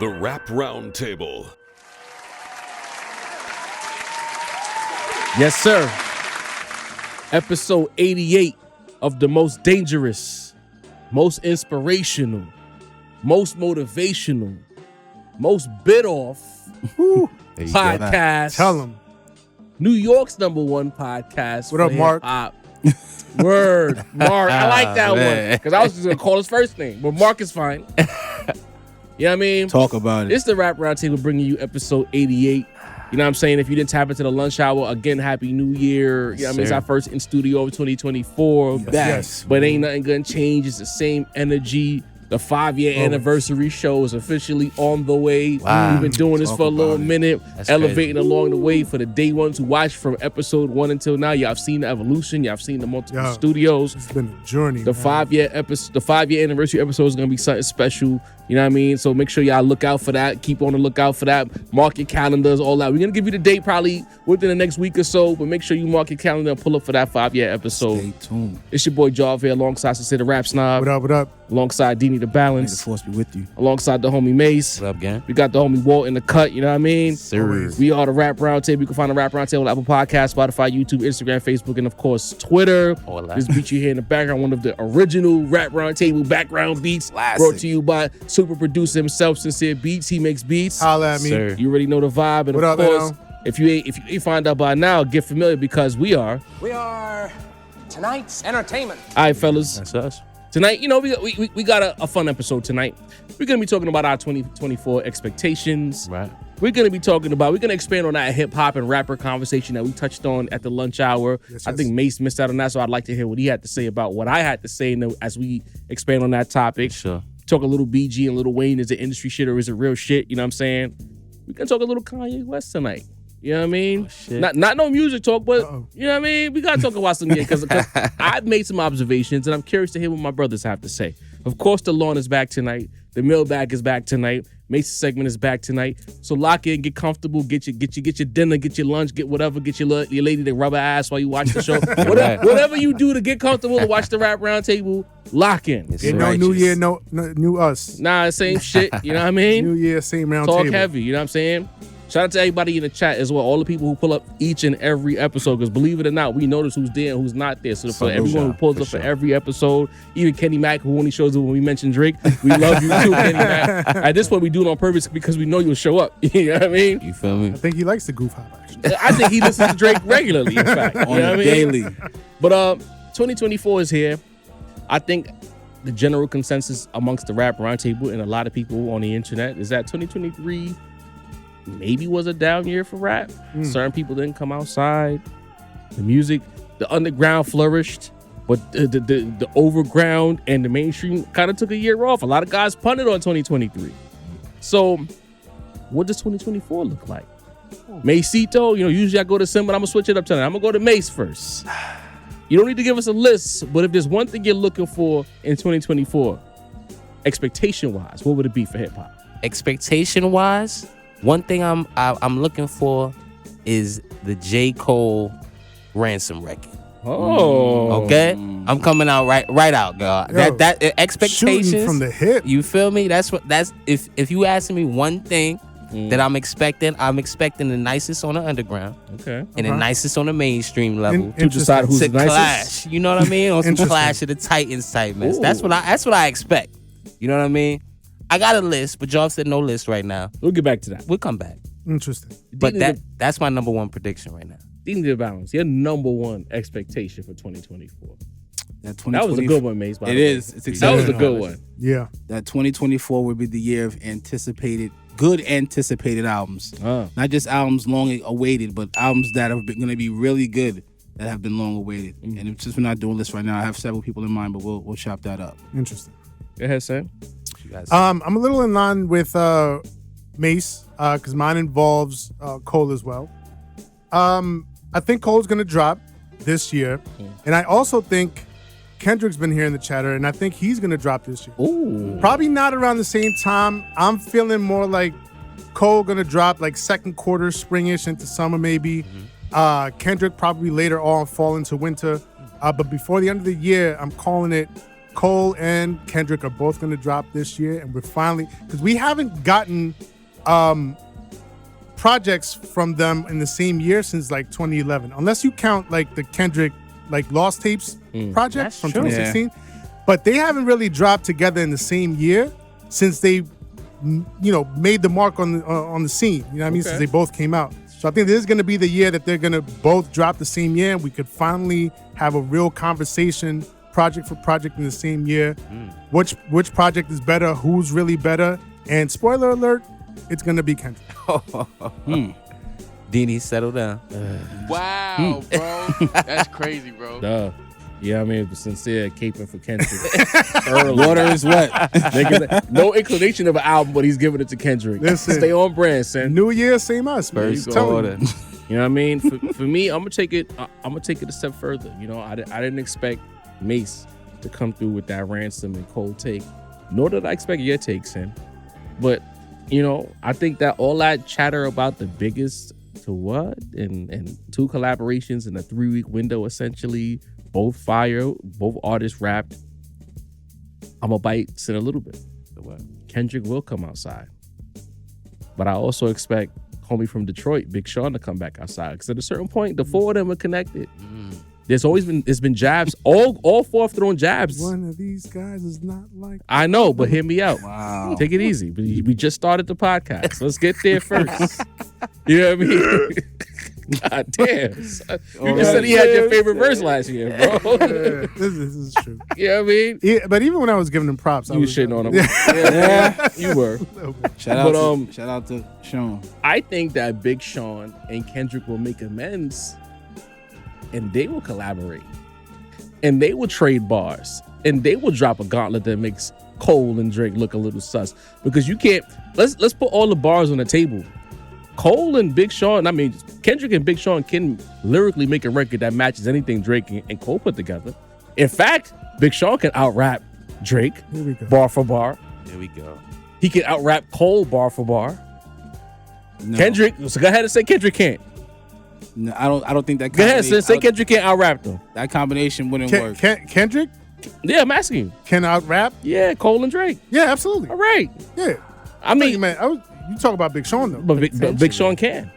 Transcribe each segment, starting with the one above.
The Rap Roundtable. Yes, sir. Episode 88 of the most dangerous, most inspirational, most motivational, most bit off podcast. Tell them. New York's #1 podcast. What up, Mark? Word, Mark. I like that one because I was just gonna call his first name, but Mark is fine. You know what I mean? Talk about it. It's the Rap Roundtable bringing you episode 88. You know what I'm saying? If you didn't tap into the lunch hour, again, Happy New Year. You know what I mean? It's our first in studio of 2024. Yes. But ain't nothing gonna change. It's the same energy. The 5-year anniversary show is officially on the way. Wow. We've been doing this for a little minute, That's elevating crazy. along the way for the day ones who watched from episode 1 until now. Y'all have seen the evolution. Y'all have seen the multiple studios. It's been a journey. The 5-year episode, the 5-year anniversary episode is gonna be something special. You know what I mean? So make sure y'all look out for that. Keep on the lookout for that. Mark your calendars, all that. We're gonna give you the date probably within the next week or so, but make sure you mark your calendar and pull up for that 5-year episode. Stay tuned. It's your boy Jarv here, alongside Sincere the Rap Snob. What up, what up? Alongside Dini the May the Balance. force be with you. Alongside the homie Mase. What up, gang? We got the homie Walt in the cut. You know what I mean? Sir. We are the Rap Roundtable. You can find the Rap Roundtable on Apple Podcasts, Spotify, YouTube, Instagram, Facebook, and of course Twitter. All that. This beat you hear in the background, one of the original Rap Roundtable background beats, Classic. brought to you by super producer himself, Sincere Beats. He makes beats. Holla at me. Sir. You already know the vibe, and What of up, course, Al? if you ain't find out by now, get familiar because we are. We are tonight's entertainment. All right, fellas. That's us. Tonight, you know, we got a fun episode tonight. We're gonna be talking about our 2024 expectations. Right. We're gonna expand on that hip hop and rapper conversation that we touched on at the lunch hour. Yes, I yes. think Mase missed out on that, so I'd like to hear what he had to say about what I had to say as we expand on that topic. Sure. Talk a little BG and Lil Wayne. Is it industry shit or is it real shit? You know what I'm saying? We can talk a little Kanye West tonight. You know what I mean? shit. Not no music talk, but Uh-oh. you know what I mean? We gotta talk about some because I've made some observations and I'm curious to hear what my brothers have to say. Of course, the lawn is back tonight. The mailbag is back tonight. Mace's segment is back tonight. So lock in, get comfortable, get your dinner, get your lunch, get whatever, get your lady to rub her ass while you watch the show. Whatever you do to get comfortable to watch the Rap Roundtable, lock in. Yes, Yeah, sir. no new year, no new us. Nah, same shit. You know what I mean? New year, same round Talk table. heavy, you know what I'm saying? Shout out to everybody in the chat as well, all the people who pull up each and every episode, because believe it or not, we notice who's there and who's not there. So for everyone who pulls up for every episode, even Kenny Mack, who only shows up when we mention Drake, we love you too, Kenny Mack. At this point, we do it on purpose because we know you'll show up. You know what I mean? You feel me? I think he likes the goof hop, actually. I think he listens to Drake regularly, in fact. You know what I mean? Daily. But 2024 is here. I think the general consensus amongst the Rap Roundtable and a lot of people on the internet is that 2023 maybe was a down year for rap. Certain people didn't come outside. The music, the underground flourished, but the overground and the mainstream kind of took a year off. A lot of guys punted on 2023. So what does 2024 look like? Macito, you know, usually I go to Sim, but I'm gonna switch it up tonight. I'm gonna go to Mase first. You don't need to give us a list, but if there's one thing you're looking for in 2024, expectation-wise, what would it be for hip-hop? Expectation-wise, one thing I'm looking for is the J. Cole Ransom record. Oh, Okay, I'm coming out right out, God. Yo, That expectations Shooting from the hip. You feel me? That's if you asking me one thing that I'm expecting the nicest on the underground okay. and the nicest on the mainstream level. To decide who's to the nicest. clash, you know what I mean? On some Interesting. Clash of the Titans type mess. Ooh. That's what I expect. You know what I mean? I got a list, but y'all said no list right now. We'll get back to that. We'll come back. Interesting. But Dini that's my number one prediction right now. Dini the Balance, your number one expectation for 2024. That was a good one, Mace. By It the way. is. It's That was a exciting. good one. Yeah. That 2024 would be the year of good anticipated albums. Not just albums long awaited, but albums that are going to be really good that have been long awaited. And it's just we're not doing this right now. I have several people in mind, but we'll chop that up. Interesting. Go ahead, Sam. You guys, I'm a little in line with Mase because mine involves Cole as well. I think Cole's gonna drop this year, and I also think Kendrick's been here in the chatter, and I think he's gonna drop this year. Ooh. Probably not around the same time. I'm feeling more like Cole gonna drop like second quarter, springish into summer maybe. Kendrick probably later on, fall into winter. But before the end of the year, I'm calling it Cole and Kendrick are both going to drop this year, and we're finally, because we haven't gotten projects from them in the same year since like 2011, unless you count like the Kendrick like Lost Tapes project That's from true. 2016. But they haven't really dropped together in the same year since they, made the mark on the scene. You know what I mean? Okay. Since they both came out. So I think this is going to be the year that they're going to both drop the same year, and we could finally have a real conversation, project for project in the same year. Which project is better? Who's really better? And spoiler alert, it's going to be Kendrick. Deanie, settle down. Wow, bro. That's crazy, bro. Duh. Yeah, I mean, sincere caping for Kendrick. Early. Water is wet. Nigga, no inclination of an album, but he's giving it to Kendrick. Listen. Stay on brand, son. New year, same us, man. First I'm telling order. you. You know what I mean? For me, I'm gonna take it. I'm gonna take it a step further. You know, I didn't expect Mase to come through with that Ransom and Cold take, nor did I expect your take, Sin. But I think that all that chatter about the biggest to what and 2 collaborations in a 3-week window, essentially, both fire, both artists rapped. I'm gonna bite Sin a little bit. Kendrick will come outside, but I also expect homie from Detroit, Big Sean, to come back outside, because at a certain point, the 4 of them are connected. It's been jabs. All 4 have thrown jabs. One of these guys is not like. I know, but hear me out. Wow. Take it easy. We just started the podcast. Let's get there first. You know what I mean? God damn. Son. You just said he had your favorite verse last year, bro. Yeah, this is true. You know what I mean? Yeah, but even when I was giving them props, I You was shitting on him. Yeah. You were. Shout out to Sean. I think that Big Sean and Kendrick will make amends, and they will collaborate, and they will trade bars, and they will drop a gauntlet that makes Cole and Drake look a little sus. Because you can't. Let's put all the bars on the table. Cole and Big Sean, Kendrick and Big Sean can lyrically make a record that matches anything Drake and Cole put together. In fact, Big Sean can out-rap Drake Here we go. bar for bar. Here we go. He can out-rap Cole bar for bar. No. Kendrick, so go ahead and say Kendrick can't. No, I don't think that. Go ahead, combination- say Kendrick can't out-rap them. That combination wouldn't work. Kendrick Yeah, I'm asking you. can out rap. Yeah, Cole and Drake. Yeah, absolutely. All right. Yeah. I mean, man, you talk about Big Sean though. but Big Sean can.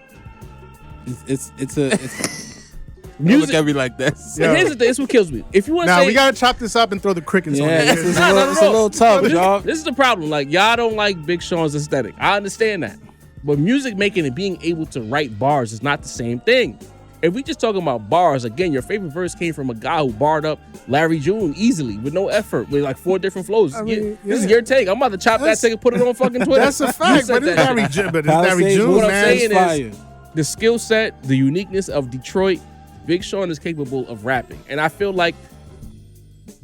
It's Don't Music. look at me like that. Yeah. Here's the thing. This is what kills me. If you want to Now say, we gotta chop this up and throw the crickets on yeah, it. this is No, no, it's a little tough, this, y'all. this is the problem. Like, y'all don't like Big Sean's aesthetic. I understand that. But music making and being able to write bars is not the same thing. If we just talking about bars, again, your favorite verse came from a guy who barred up Larry June easily with no effort, with like 4 different flows. I mean, This is yeah. your take. I'm about to chop That's- that take and put it on fucking Twitter. That's a You fact. said But it's that. Larry June. But it's Palisades Larry June, What I'm man. saying Fire. is the skill set, the uniqueness of Detroit, Big Sean is capable of rapping. And I feel like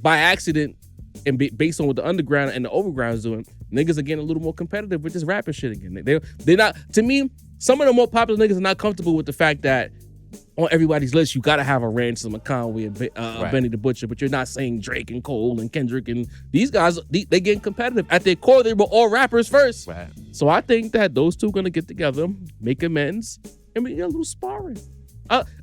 by accident and based on what the underground and the overground is doing, niggas are getting a little more competitive with this rapping shit again. They're not, to me, some of the more popular niggas are not comfortable with the fact that on everybody's list, you gotta have a Ransom, a Conway, a Benny the Butcher, but you're not saying Drake and Cole and Kendrick and these guys, they getting competitive. At their core, they were all rappers first. Right. So I think that those two gonna get together, make amends, and we get a little sparring.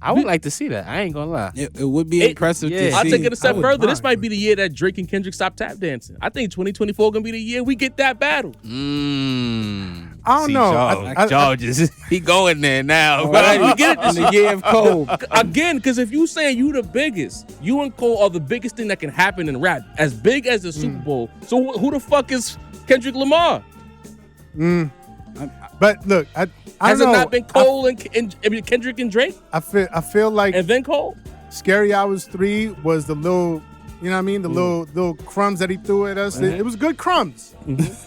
I would like to see that. I ain't gonna lie. It would be impressive to see. I'll take it a step I would further. This mind. might be the year that Drake and Kendrick stop tap dancing. I think 2024 gonna be the year we get that battle. I don't know. George is he going there now. But like, we get in it the year of Cole. again, because if you saying you the biggest, you and Cole are the biggest thing that can happen in rap, as big as the Super Bowl. So who the fuck is Kendrick Lamar? But look, I Has it don't know. not been Cole and Kendrick and Drake, I feel like and then Cole? Scary Hours 3 was the little, you know what I mean? The little crumbs that he threw at us. It was good crumbs.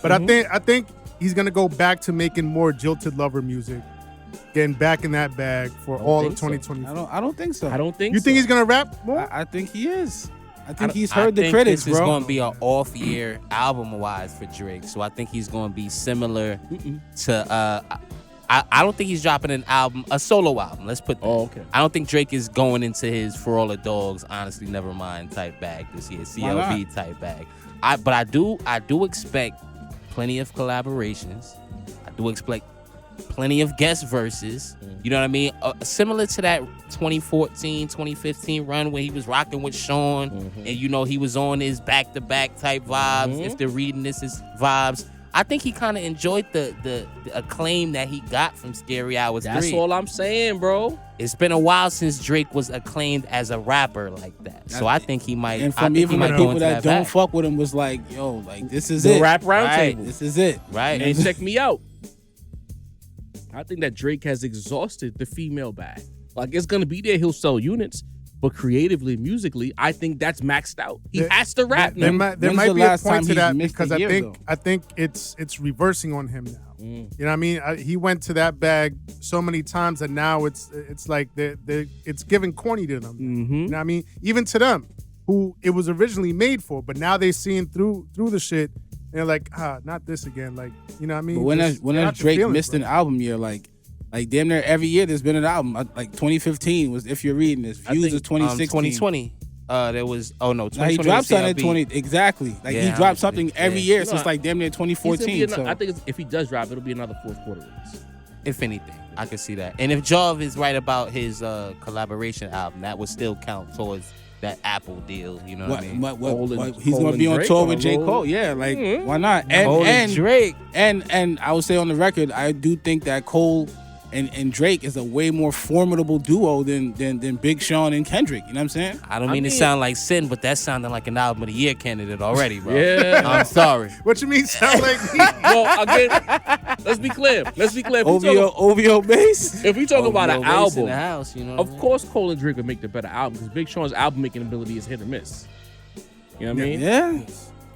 But I think he's gonna go back to making more Jilted Lover music, getting back in that bag for all of think so. 2024. I don't think so. I don't think You so. think he's gonna rap more? I think he is. I think I he's heard the think critics, this is bro. going to be an off year album wise for Drake. So I think he's going to be similar to. I don't think he's dropping an album, a solo album. Let's put that. Oh, okay. I don't think Drake is going into his For All the Dogs, Honestly Nevermind type bag this year, CLB type bag. But I do expect plenty of collaborations. I do expect plenty of guest verses. You know what I mean? Similar to that 2014, 2015 run where he was rocking with Sean, and you know he was on his back-to-back type vibes. If they're reading this as vibes, I think he kind of enjoyed the acclaim that he got from Scary Hours 3. That's all I'm saying, bro. It's been a while since Drake was acclaimed as a rapper like that. So I think he might. And from even the people that don't fuck with him was like, yo, like this is the it. rap roundtable. Right. This is it. Right. And check me out. I think that Drake has exhausted the female bag. Like, it's gonna be there. He'll sell units, but creatively, musically, I think that's maxed out. He has to rap now. There might be a point to that because I think it's reversing on him now. You know what I mean? He went to that bag so many times that now it's like it's giving corny to them. You know what I mean? Even to them, who it was originally made for, but now they're seeing through the shit. And they're like, not this again. Like, you know what I mean? But when Drake missed an album year, like damn near every year there's been an album. Like 2015 was If You're Reading This. Views is 2016. 2020. There was 2020. He dropped something in 20 exactly. Like he dropped something every year since like damn near 2014. So. I think if he does drop, it'll be another fourth quarter release. If anything, I can see that. And if Jov is right about his collaboration album, that would still count towards that Apple deal. You know what I mean? He's gonna be on tour with J. Cole. Yeah, like why not? And Drake. And I would say on the record, I do think that Cole and Drake is a way more formidable duo than Big Sean and Kendrick. You know what I'm saying? I don't mean to sound like Sin, but that sounded like an album of the year candidate already, bro. Yeah. I'm sorry. What you mean sound like me? Well, again, let's be clear. OVO bass. If we talk about an album, in the house, you know of course Cole and Drake would make the better album because Big Sean's album making ability is hit or miss. You know what I mean? Yeah.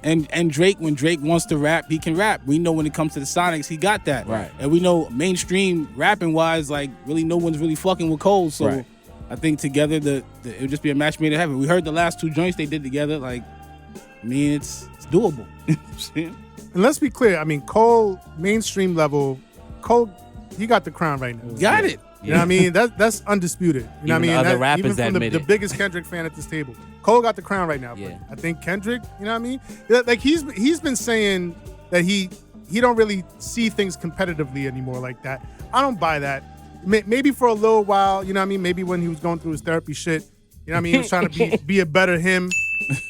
And Drake, when Drake wants to rap, he can rap. We know when it comes to the Sonics, he got that. Right. And we know mainstream rapping wise, like really no one's really fucking with Cole. So right. I think together it would just be a match made in heaven. We heard the last two joints they did together. Like, I mean, it's doable. And let's be clear. I mean, Cole, mainstream level, Cole, he got the crown right now. Got it. You know what I mean? That's undisputed. You know what I mean? Other rappers even from the biggest Kendrick fan at this table. Cole got the crown right now. Yeah. But I think Kendrick, you know what I mean? Like he's been saying that he don't really see things competitively anymore like that. I don't buy that. Maybe for a little while, you know what I mean? Maybe when he was going through his therapy shit, you know what I mean? He was trying to be a better him.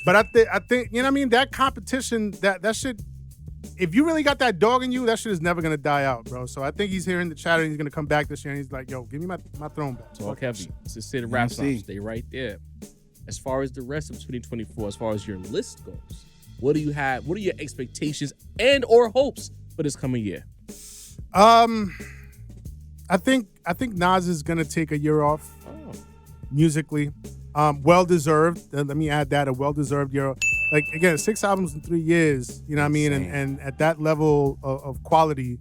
But I think, you know what I mean? That competition, that shit, if you really got that dog in you, that shit is never gonna die out, bro. So I think he's hearing the chatter and he's gonna come back this year and he's like, yo, give me my throne back. Talk heavy. Just say the rap song. Stay right there. As far as the rest of 2024, as far as your list goes, what do you have? What are your expectations and or hopes for this coming year? I think Nas is gonna take a year off musically. Well deserved. Let me add that, a well deserved year. Like again, 6 albums in 3 years. You know what I mean? And at that level of quality, you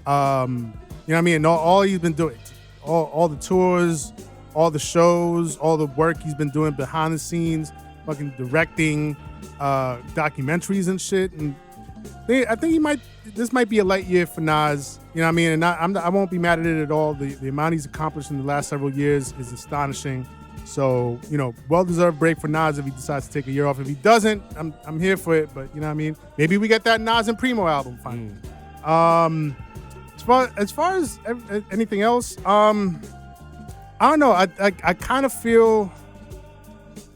know what I mean? And all he's been doing, all the tours, all the shows, all the work he's been doing behind the scenes, fucking directing documentaries and shit. And I think this might be a light year for Nas. You know what I mean? And I won't be mad at it at all. The amount he's accomplished in the last several years is astonishing. So, you know, well-deserved break for Nas if he decides to take a year off. If he doesn't, I'm here for it. But you know what I mean? Maybe we get that Nas and Primo album finally. As far as anything else, I don't know. I kind of feel,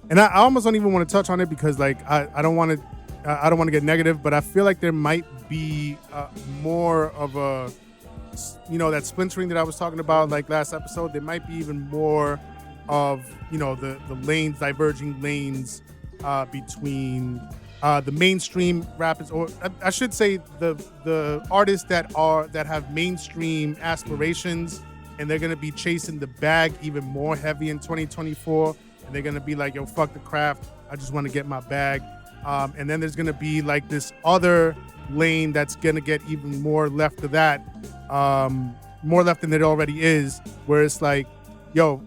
and I almost don't even want to touch on it because like I don't want to get negative, but I feel like there might be more of a, you know, that splintering that I was talking about like last episode. There might be even more of, you know, the lanes, diverging lanes between the mainstream rappers, or I should say the artists that have mainstream aspirations, and they're gonna be chasing the bag even more heavy in 2024, and they're gonna be like, yo, fuck the craft, I just want to get my bag. And then there's gonna be like this other lane that's gonna get even more left of that, more left than it already is, where it's like, yo,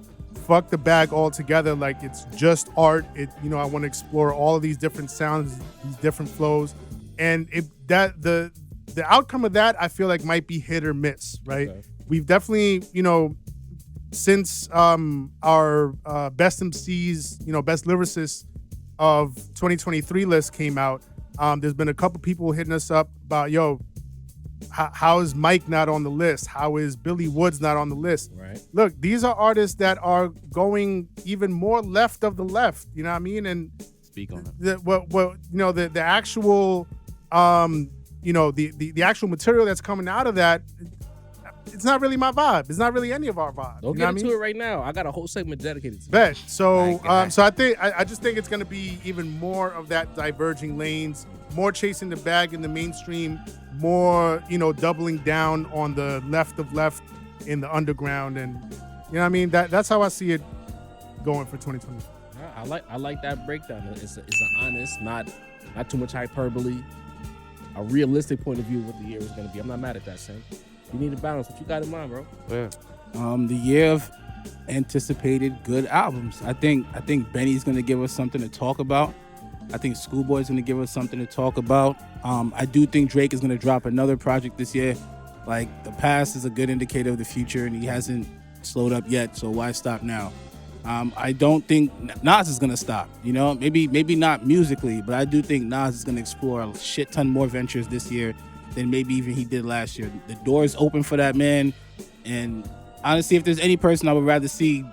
fuck the bag altogether. Like, it's just art. You know, I want to explore all of these different sounds, these different flows, and the outcome of that, I feel like might be hit or miss, right? Okay. We've definitely, you know, since our best MCs, you know, best lyricists of 2023 list came out, there's been a couple people hitting us up about, yo, How is Mike not on the list? How is Billy Woods not on the list? Right. Look, these are artists that are going even more left of the left. You know what I mean? And Speak on it. The actual, the actual material that's coming out of that, it's not really my vibe. It's not really any of our vibe. Don't you get know into what I mean? it right now. I got a whole segment dedicated to it. Bet. So, God. so I just think it's going to be even more of that diverging lanes, more chasing the bag in the mainstream, more doubling down on the left of left in the underground, and you know what I mean. That's how I see it going for 2020. I like that breakdown. It's an honest, not too much hyperbole, a realistic point of view of what the year is going to be. I'm not mad at that, Sam. You need a balance. What you got in mind, bro? Yeah. The year of anticipated good albums. I think Benny's gonna give us something to talk about. I think Schoolboy's gonna give us something to talk about. I do think Drake is gonna drop another project this year. Like, the past is a good indicator of the future, and he hasn't slowed up yet, so why stop now? I don't think Nas is gonna stop. Maybe not musically, but I do think Nas is gonna explore a shit ton more ventures this year than maybe even he did last year. The door is open for that man, and honestly, if there's any person I would rather see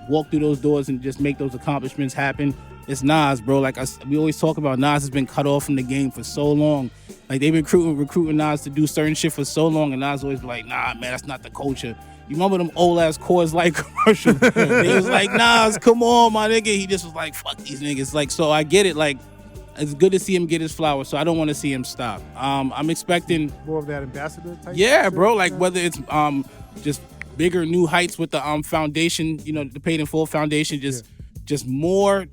walk through those doors and just make those accomplishments happen, it's Nas, bro. Like, we always talk about, Nas has been cut off from the game for so long. Like, they've been recruiting Nas to do certain shit for so long, and Nas always be like, nah, man, that's not the culture. You remember them old ass Coors Light commercials? He was like, Nas, come on, my nigga. He just was like, fuck these niggas. Like, so I get it. Like, it's good to see him get his flowers, so I don't want to see him stop. I'm expecting more of that ambassador type. Yeah, bro. Like, whether it's just bigger new heights with the foundation, the paid in full foundation, just more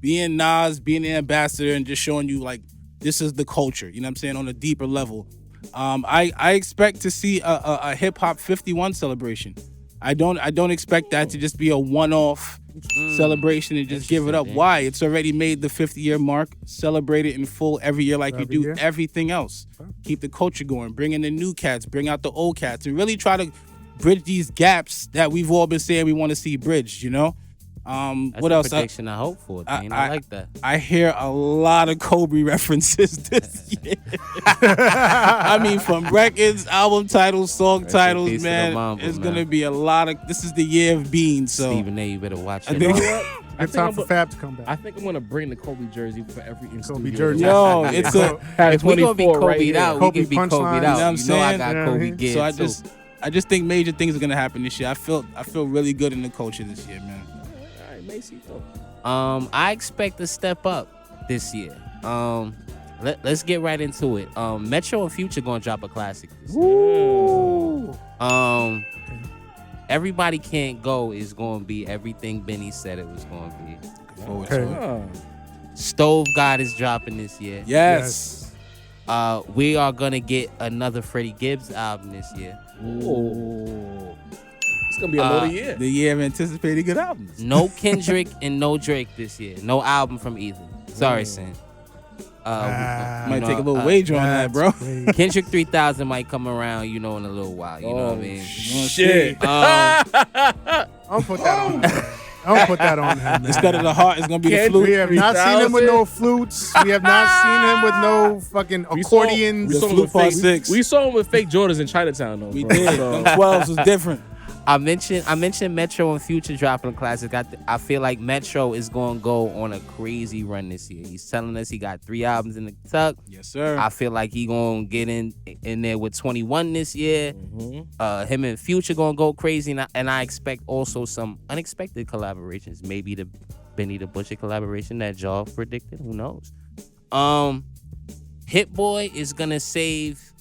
being Nas, being the ambassador, and just showing you, like, this is the culture. You know what I'm saying? On a deeper level. I expect to see a hip hop 51 celebration. I don't expect that to just be a one-off celebration and just give it up. Why? It's already made the 50-year mark. Celebrate it in full every year like you do everything else. Keep the culture going. Bring in the new cats. Bring out the old cats. And really try to bridge these gaps that we've all been saying we want to see bridged, That's what a else? prediction I hope for, Dane. I like that. I hear a lot of Kobe references this year. I mean, from records, album titles, song titles, man. It's gonna be a lot of. This is the year of beans. So Stephen A, you better watch it. Good time for Fab to come back. I think I'm gonna bring the Kobe jersey for every Kobe jersey. Yo, it's a. If we're gonna be Kobe'd out, Kobe we can be Kobe'd punchline. out. You know what I'm You know I saying? got Yeah, Kobe man. gear. So I just think major things are gonna happen this year. I feel really good in the culture this year, man. All right, Mase, though. I expect to step up this year. Let's get right into it. Metro and Future gonna drop a classic this year. Everybody Can't Go is gonna be everything Benny said it was gonna be. Forward to it. Oh. Stove God is dropping this year. Yes. We are gonna get another Freddie Gibbs album this year. Ooh. It's gonna be a loaded year. The year of anticipated good albums. No Kendrick and no Drake this year. No album from either. Sorry, Sin. Might take a little wager on that, bro. Kendrick 3000 might come around, in a little while. You know what I mean? Shit. I'll put that on him. I'll put that on him. Instead of the heart, it's gonna be the Kendrick. flute. We have not seen him with no flutes. We have not seen him with no fucking accordions. We saw him Flute with part fake- 6. We saw him with fake Jordans in Chinatown, though. We bro. did. So- Them 12s was different. I mentioned Metro and Future dropping a classic. I feel like Metro is going to go on a crazy run this year. He's telling us he got 3 albums in the tuck. Yes, sir. I feel like he going to get in there with 21 this year. Him and Future going to go crazy. And I expect also some unexpected collaborations. Maybe the Benny the Butcher collaboration that Jaw predicted. Who knows? Hit Boy is going to save...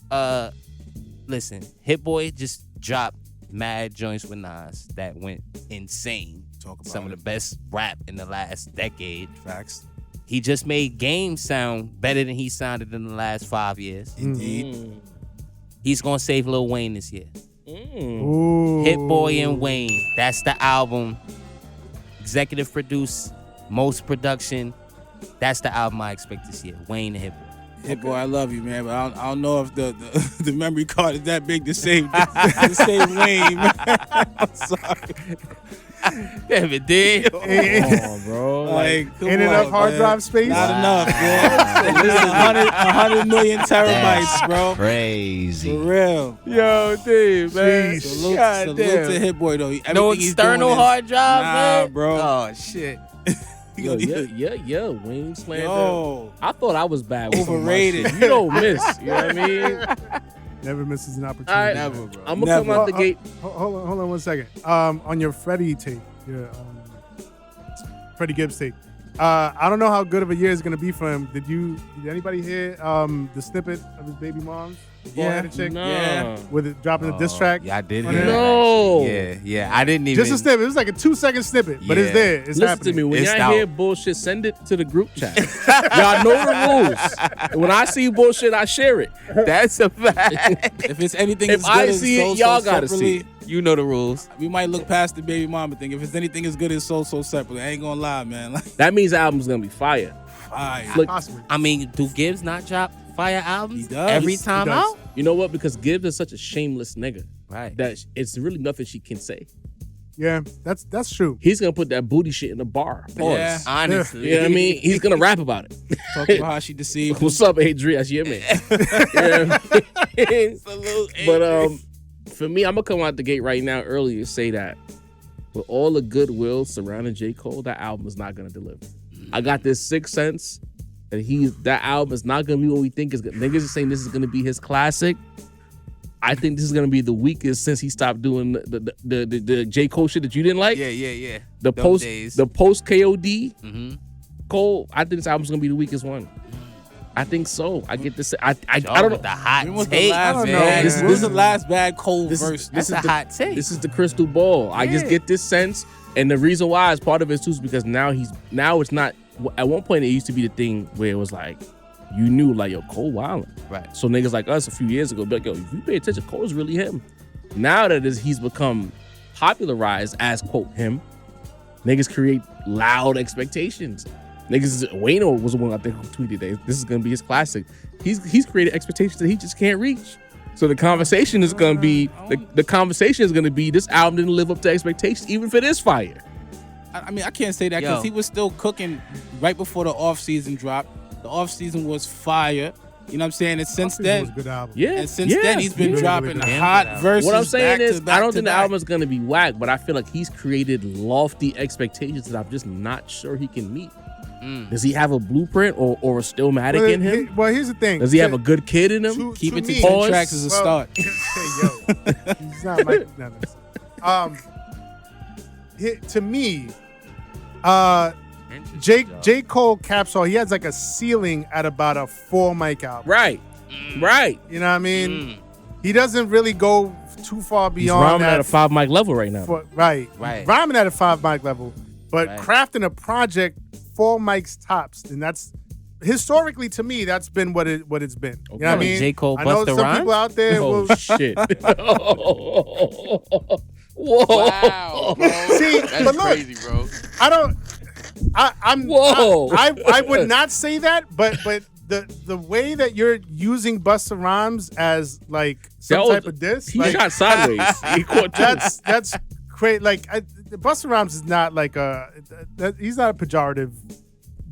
listen, Hit Boy just dropped mad joints with Nas that went insane. Talk about some it. of the best rap in the last decade. Facts. He just made Game sound better than he sounded in the last 5 years. Indeed. He's gonna save Lil Wayne this year. Ooh. Hit Boy and Wayne. That's the album. Executive produce, most production. That's the album I expect this year. Wayne and Hit Boy. Hit Boy, I love you, man, but I don't know if the memory card is that big to save to save Wayne. Man. I'm sorry. Damn it, dude. Come on, bro. Like, come Ain't on, enough hard man. drive space. Not enough, bro. This is 100 million terabytes, bro. Crazy. For real. Yo, dude, man. Jeez. Salute to Hit Boy though. No Everything he's external doing is- hard drive, Nah, man. bro. Oh shit. Yo, yeah, Wayne slander. Yo. I thought I was bad. With Overrated. some of my shit. You don't miss. You know what I mean? Never misses an All opportunity. right, Never, bro. I'm gonna come Never. out the gate. Hold on 1 second. On your Freddie tape, your Freddie Gibbs tape. I don't know how good of a year it's gonna be for him. Did anybody hear the snippet of his baby mom's bald-headed chick? No. Yeah. With it dropping the diss track? Yeah, I did on hear it? that. No. Actually. Yeah. I didn't even. Just a snippet. It was like a 2-second snippet, but it's Yeah. there. It's Listen happening. to me. When It's y'all out. hear bullshit, send it to the group chat. Y'all know the rules. When I see bullshit, I share it. That's a fact. If it's anything If as good I as see it, So y'all So gotta see Separately, it. You know the rules. we might look past the baby mama thing. If it's anything as good as So Separately, I ain't gonna lie, man. Like, That means the album's gonna be fire. fire. Look, Possibly. I mean, do Gibbs not drop fire albums He does. every He time does. out? you know what? Because Gibbs is such a shameless nigga Right. that it's really nothing she can say. Yeah, that's true. He's gonna put that booty shit in the bar. Pause. Yeah. Honestly. You know what I mean? He's gonna rap about it. Talk about how she deceived him. What's up, Adrian? That's your man. Yeah. Salute. But for me, I'm gonna come out the gate right now early and say that with all the goodwill surrounding J. Cole, that album is not gonna deliver. I got this sixth sense that that album is not gonna be what we think is good. Niggas are saying this is gonna be his classic. I think this is gonna be the weakest since he stopped doing the J. Cole shit that you didn't like. Yeah. The Them post days. the post KOD Mm-hmm. Cole. I think this album's gonna be the weakest one. I think so. I get this. I don't know. The hot When was the take, last know, bad? man. When was the last bad Cole This- verse? That's a is the- hot take. This is the crystal ball. I just Yeah. get this sense, and the reason why is part of it too is because now it's not. At one point, it used to be the thing where it was like you knew like yo Cole wildin'. Right. So niggas like us a few years ago be like yo, if you pay attention, Cole's really him. Now that he's become popularized as quote him, niggas create loud expectations. Niggas, Wayno was the one I think who tweeted that this is gonna be his classic. He's created expectations that he just can't reach. So the conversation is gonna be the conversation is gonna be this album didn't live up to expectations, even if it is fire. I mean, I can't say that because Yo. he was still cooking right before the off season dropped. The off season was fire. You know what I'm saying? And since It was a then, good album. Yeah. and since then he's been yeah. dropping Really good. hot verses. What I'm saying back is, to back I don't to think the back. album is gonna be whack, but I feel like he's created lofty expectations that I'm just not sure he can meet. Does he have a blueprint or a Stillmatic in him? Well, here's the thing. Does he have a good kid in him? Keep it to me- 10 Pause. tracks as a Well, start. Hey, yo, he's not like no, no. To me, J. Cole caps all. He has like a ceiling at about a 4 mic album. Right. Right. You know what I mean? He doesn't really go too far He's beyond rhyming that. at a 5 mic level right now. Right. Right. Rhyming at a 5 mic level, but Right. crafting a project 4 mics tops, and that's historically to me that's been what it's been. You know what I mean? J. Cole I know Busta some Rhymes? people out there Oh will shit. Whoa. Wow, bro. See, That's but look, crazy, bro. Whoa. I would not say that, but the way that you're using Busta Rhymes as like some That was- type of diss, He like, shot sideways. He caught two. that's great. Like Busta Rhymes is not like he's not a pejorative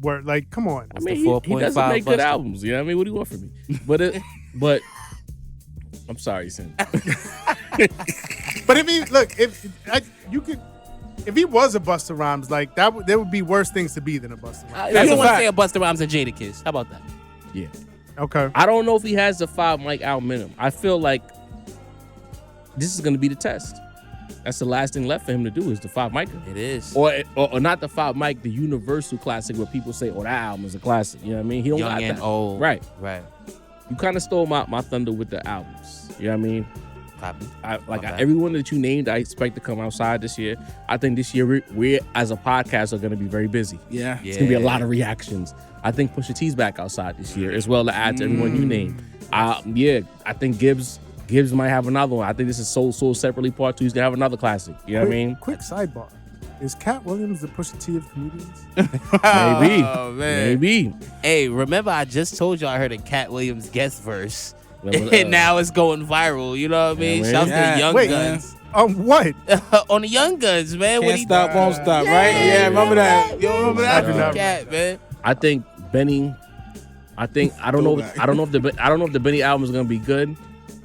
word. Like, come on. I mean, the he doesn't 4.5 make good Busta. albums. You know what I mean? What do you want from me? But I'm sorry, Sin. But if he was a Busta Rhymes, like that, there would be worse things to be than a Busta Rhymes. You don't want to fact. say a Busta Rhymes and Jadakiss. How about that? Yeah. Okay. I don't know if he has the 5 mic album in him. I feel like this is going to be the test. That's the last thing left for him to do is the 5 mic. It is. Or not the 5 mic, the universal classic where people say, oh, that album is a classic. You know what I mean? He don't Young got and that. old. Right. Right. You kind of stole my thunder with the albums. You know what I mean? Copy. Like bad. everyone that you named, I expect to come outside this year. I think this year we as a podcast are going to be very busy. Yeah. It's going to be a lot of reactions. I think Pusha T's back outside this year as well to add to everyone you named. I think Gibbs might have another one. I think this is Soul Separately Part 2. He's going to have another classic. You know what I mean? Quick sidebar: is Cat Williams the Pusha T of comedians? Maybe. Oh, man. Maybe. Hey, remember I just told you I heard a Cat Williams guest verse. Remember, And now it's going viral. You know what I mean? man. Shouts Yeah. to Young Wait, Guns. What? On the Young Guns, man. Can't stop, won't stop, right? Yeah, remember that. You remember I that? do not. Cat, man. I think Benny. I don't know if the Benny album is gonna be good,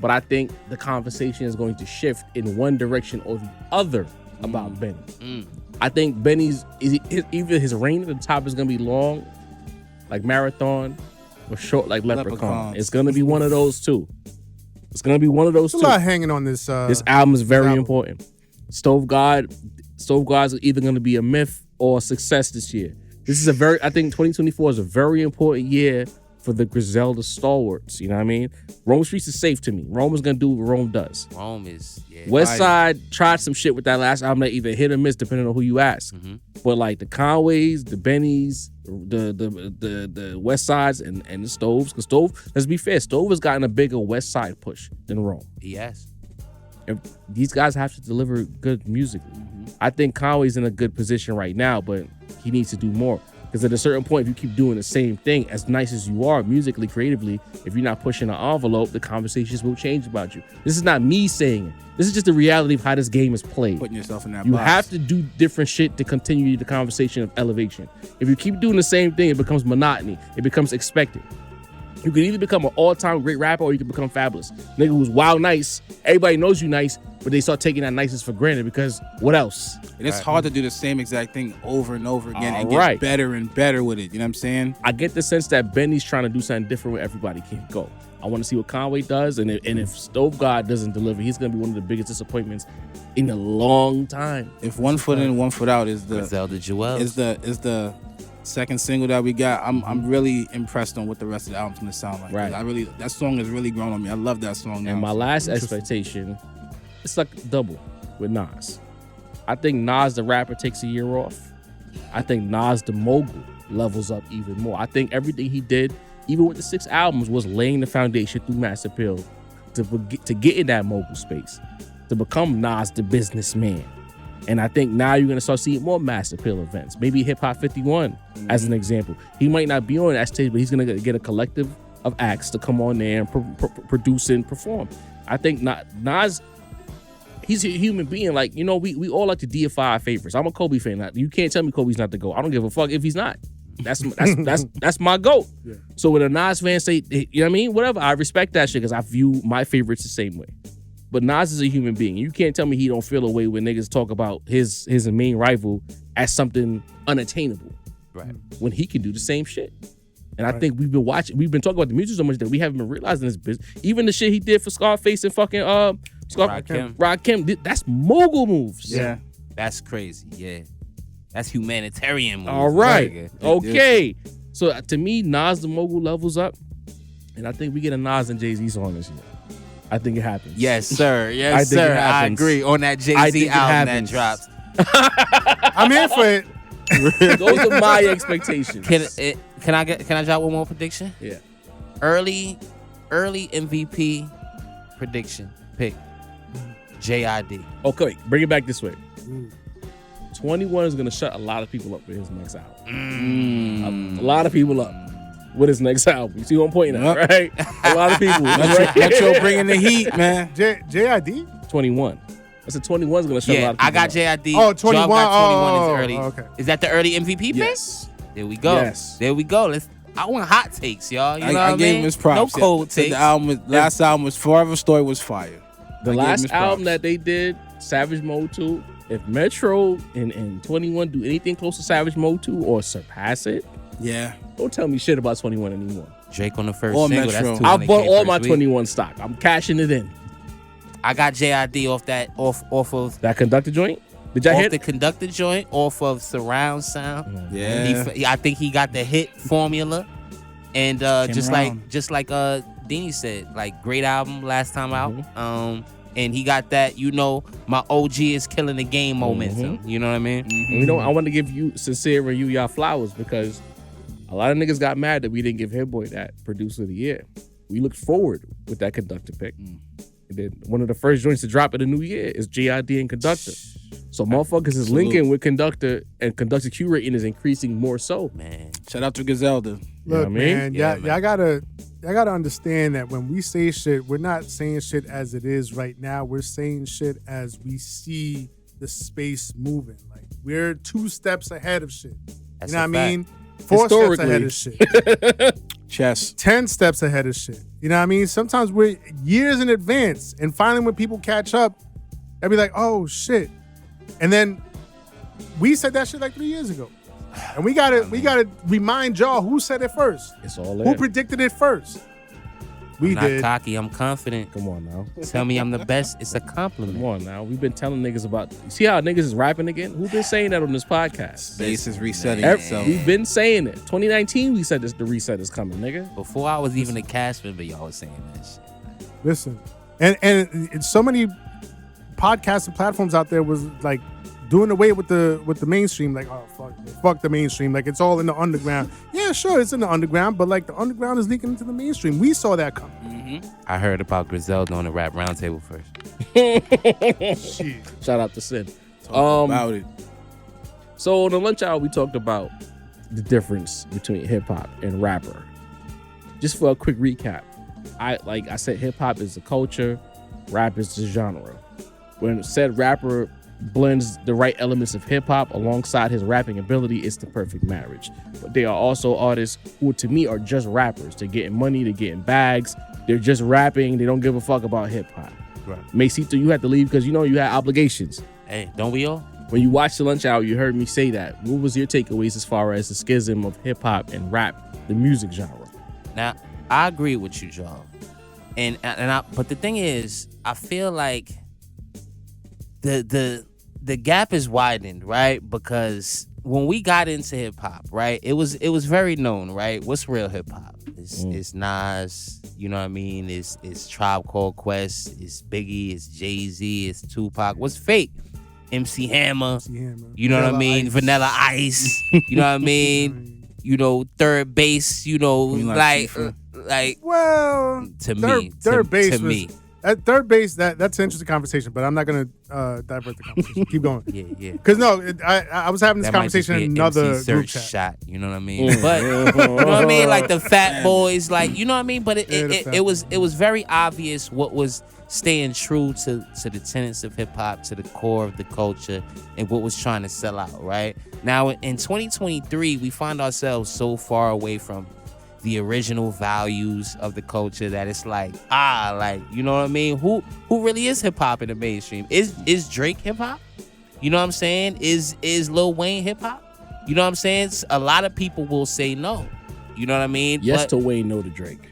but I think the conversation is going to shift in one direction or the other about Benny. I think Benny's either his reign at the top is gonna be long, like Marathon, or short, like Leprechaun. It's gonna be one of those two. It's gonna be one of those There's two. a lot hanging on this. This album is very important. Stove God's either gonna be a myth or a success this year. I think 2024 is a very important year for the Griselda stalwarts. You know what I mean? Rome Streets is safe to me. Rome is gonna do what Rome does. Rome is, West Side tried some shit with that last album that either hit or miss depending on who you ask. But like the Conways, the Bennies, the West Sides and the Stoves, because Stove, let's be fair, Stove has gotten a bigger West Side push than Rome. Yes. And these guys have to deliver good musically. I think Conway's in a good position right now, but he needs to do more. Because at a certain point, if you keep doing the same thing, as nice as you are musically, creatively, if you're not pushing the envelope, the conversations will change about you. This is not me saying it. This is just the reality of how this game is played. Putting yourself in that You box. have to do different shit to continue the conversation of elevation. If you keep doing the same thing, it becomes monotony. It becomes expected. You can either become an all-time great rapper or you can become fabulous. Nigga who's wild nice. Everybody knows you nice, but they start taking that niceness for granted because what else? And it's hard to do the same exact thing over and over again and Alright. get better and better with it. You know what I'm saying? I get the sense that Benny's trying to do something different where everybody can't go. I want to see what Conway does, and if Stove God doesn't deliver, he's going to be one of the biggest disappointments in a long time. If one foot in, one foot out is Griselda Jewels. is the second single that we got, I'm really impressed on what the rest of the album's gonna sound like. Right. That song has really grown on me. I love that song now. And my last expectation, it's like double with Nas. I think Nas the rapper takes a year off. I think Nas the mogul levels up even more. I think everything he did, even with the 6 albums, was laying the foundation through Mass Appeal to get in that mogul space, to become Nas the businessman. And I think now you're going to start seeing more Mass Appeal events. Maybe Hip Hop 51 as an example. He might not be on that stage, but he's going to get a collective of acts to come on there and produce and perform. I think Nas, he's a human being. Like, you know, we all like to deify our favorites. I'm a Kobe fan. You can't tell me Kobe's not the GOAT. I don't give a fuck if he's not. That's my GOAT. Yeah. So when a Nas fan say, you know what I mean? Whatever, I respect that shit because I view my favorites the same way. But Nas is a human being. You can't tell me he don't feel a way when niggas talk about his main rival as something unattainable. Right. When he can do the same shit. And I think we've been talking about the music so much that we haven't been realizing this business. Even the shit he did for Scarface and fucking Rakim, that's mogul moves. Yeah. That's crazy. Yeah. That's humanitarian moves. All right. Nigga. Okay. So to me, Nas the mogul levels up. And I think we get a Nas and Jay-Z song this year. I think it happens. Yes, sir. I Yes, think it sir. I happens. agree. On that I Jay-Z think it album that happens. drops. I'm here for it. Those are my expectations. Can I drop one more prediction? Yeah. Early MVP prediction pick. JID. Okay, bring it back this way. 21 is gonna shut a lot of people up with his next album. A lot of people up with his next album. You see what I'm pointing at, right? A lot of people. Metro bringing the heat, man. JID? 21. I said 21 is gonna shut a lot Yeah, of people I got up. JID. Oh, 21. Job got 21 is early. Okay. Is that the early MVP pick? Yes. There we go. Yes. There we go. I want hot takes, y'all. You know what I I gave mean? him his props. No cold Said takes. the last album was Forever Story was fire. The I gave him last his album props. that they did, Savage Mode 2, if Metro and 21 do anything close to Savage Mode 2 or surpass it, Yeah. don't tell me shit about 21 anymore. Drake on the first Or single. Metro. That's I bought 200K all first my week. 21 stock. I'm cashing it in. I got JID off of That conductor joint? Did y'all hear the conductor joint, off of surround sound. Yeah. I think he got the hit formula, and just around. like Deanie said, like great album last time out. And he got that, you know, my OG is killing the game momentum. You know what I mean? And you know, I want to give you Sincere and y'all flowers because a lot of niggas got mad that we didn't give Hit Boy that producer of the year. We looked forward with that conductor pick. And then one of the first joints to drop in the new year is JID and Conductor. So motherfuckers is linking with Conductor, and Conductor Q rating is increasing more so. Man. Shout out to Griselda. Look, what I mean? man, Yeah, y'all gotta I gotta understand that when we say shit, we're not saying shit as it is right now. We're saying shit as we see the space moving. Like we're 2 steps ahead of shit. That's you know a what I mean? fact. 4 steps Historically. ahead of shit. Chess. 10 steps ahead of shit. You know what I mean? Sometimes we're years in advance. And finally when people catch up, they'll be like, oh shit. And then we said that shit like 3 years ago. And we gotta remind y'all who said it first. It's all Who there. predicted it first? We I'm did. not cocky. I'm confident. Come on now. Tell me I'm the best. It's a compliment. Come on now. We've been telling niggas about. See how niggas is rapping again? Who's been saying that on this podcast? Space is resetting Every- itself. We've been saying it. 2019, we said this. The reset is coming, nigga. Before I was even a cast member, y'all was saying that shit. Listen. And it's so many podcasts and platforms out there was like doing away with the mainstream, like, oh fuck the mainstream, like it's all in the underground. Yeah, sure, it's in the underground, but like the underground is leaking into the mainstream. We saw that coming. I heard about Griselda on the Rap Roundtable first. Shit. Shout out to Sid. About it. So on the lunch hour, we talked about the difference between hip hop and rapper. Just for a quick recap, I said hip hop is the culture, rap is the genre. When said rapper blends the right elements of hip hop alongside his rapping ability, it's the perfect marriage. But they are also artists who, to me, are just rappers. They're getting money, they're getting bags, they're just rapping. They don't give a fuck about hip hop. Right. Masito, you had to leave because you had obligations. Hey, don't we all? When you watched the lunch hour, you heard me say that. What was your takeaways as far as the schism of hip hop and rap, the music genre? Now, I agree with you, Joe. But the thing is, I feel like the gap is widened, right? Because when we got into hip hop, right, it was very known, right? What's real hip hop? It's Nas, you know what I mean? It's Tribe Called Quest, it's Biggie, it's Jay-Z, it's Tupac. What's fake? MC Hammer, you know what I mean? Ice. Vanilla Ice, you know what I mean? Third base, like Well, to me, third base to was, me. At third base, that's an interesting conversation, but I'm not gonna divert the conversation. Keep going. Yeah. Because no, I was having this That might just conversation in be an another MC group search chat. shot, you know what I mean? But you know what I mean, like the Fat Boys, like you know what I mean. But it was very obvious what was staying true to the tenets of hip hop, to the core of the culture, and what was trying to sell out. Right now, in 2023, we find ourselves so far away from the original values of the culture that it's like you know what I mean? Who really is hip hop in the mainstream? Is Drake hip hop? You know what I'm saying? Is Lil Wayne hip hop? You know what I'm saying? A lot of people will say no. You know what I mean? Yes to Wayne, no to Drake.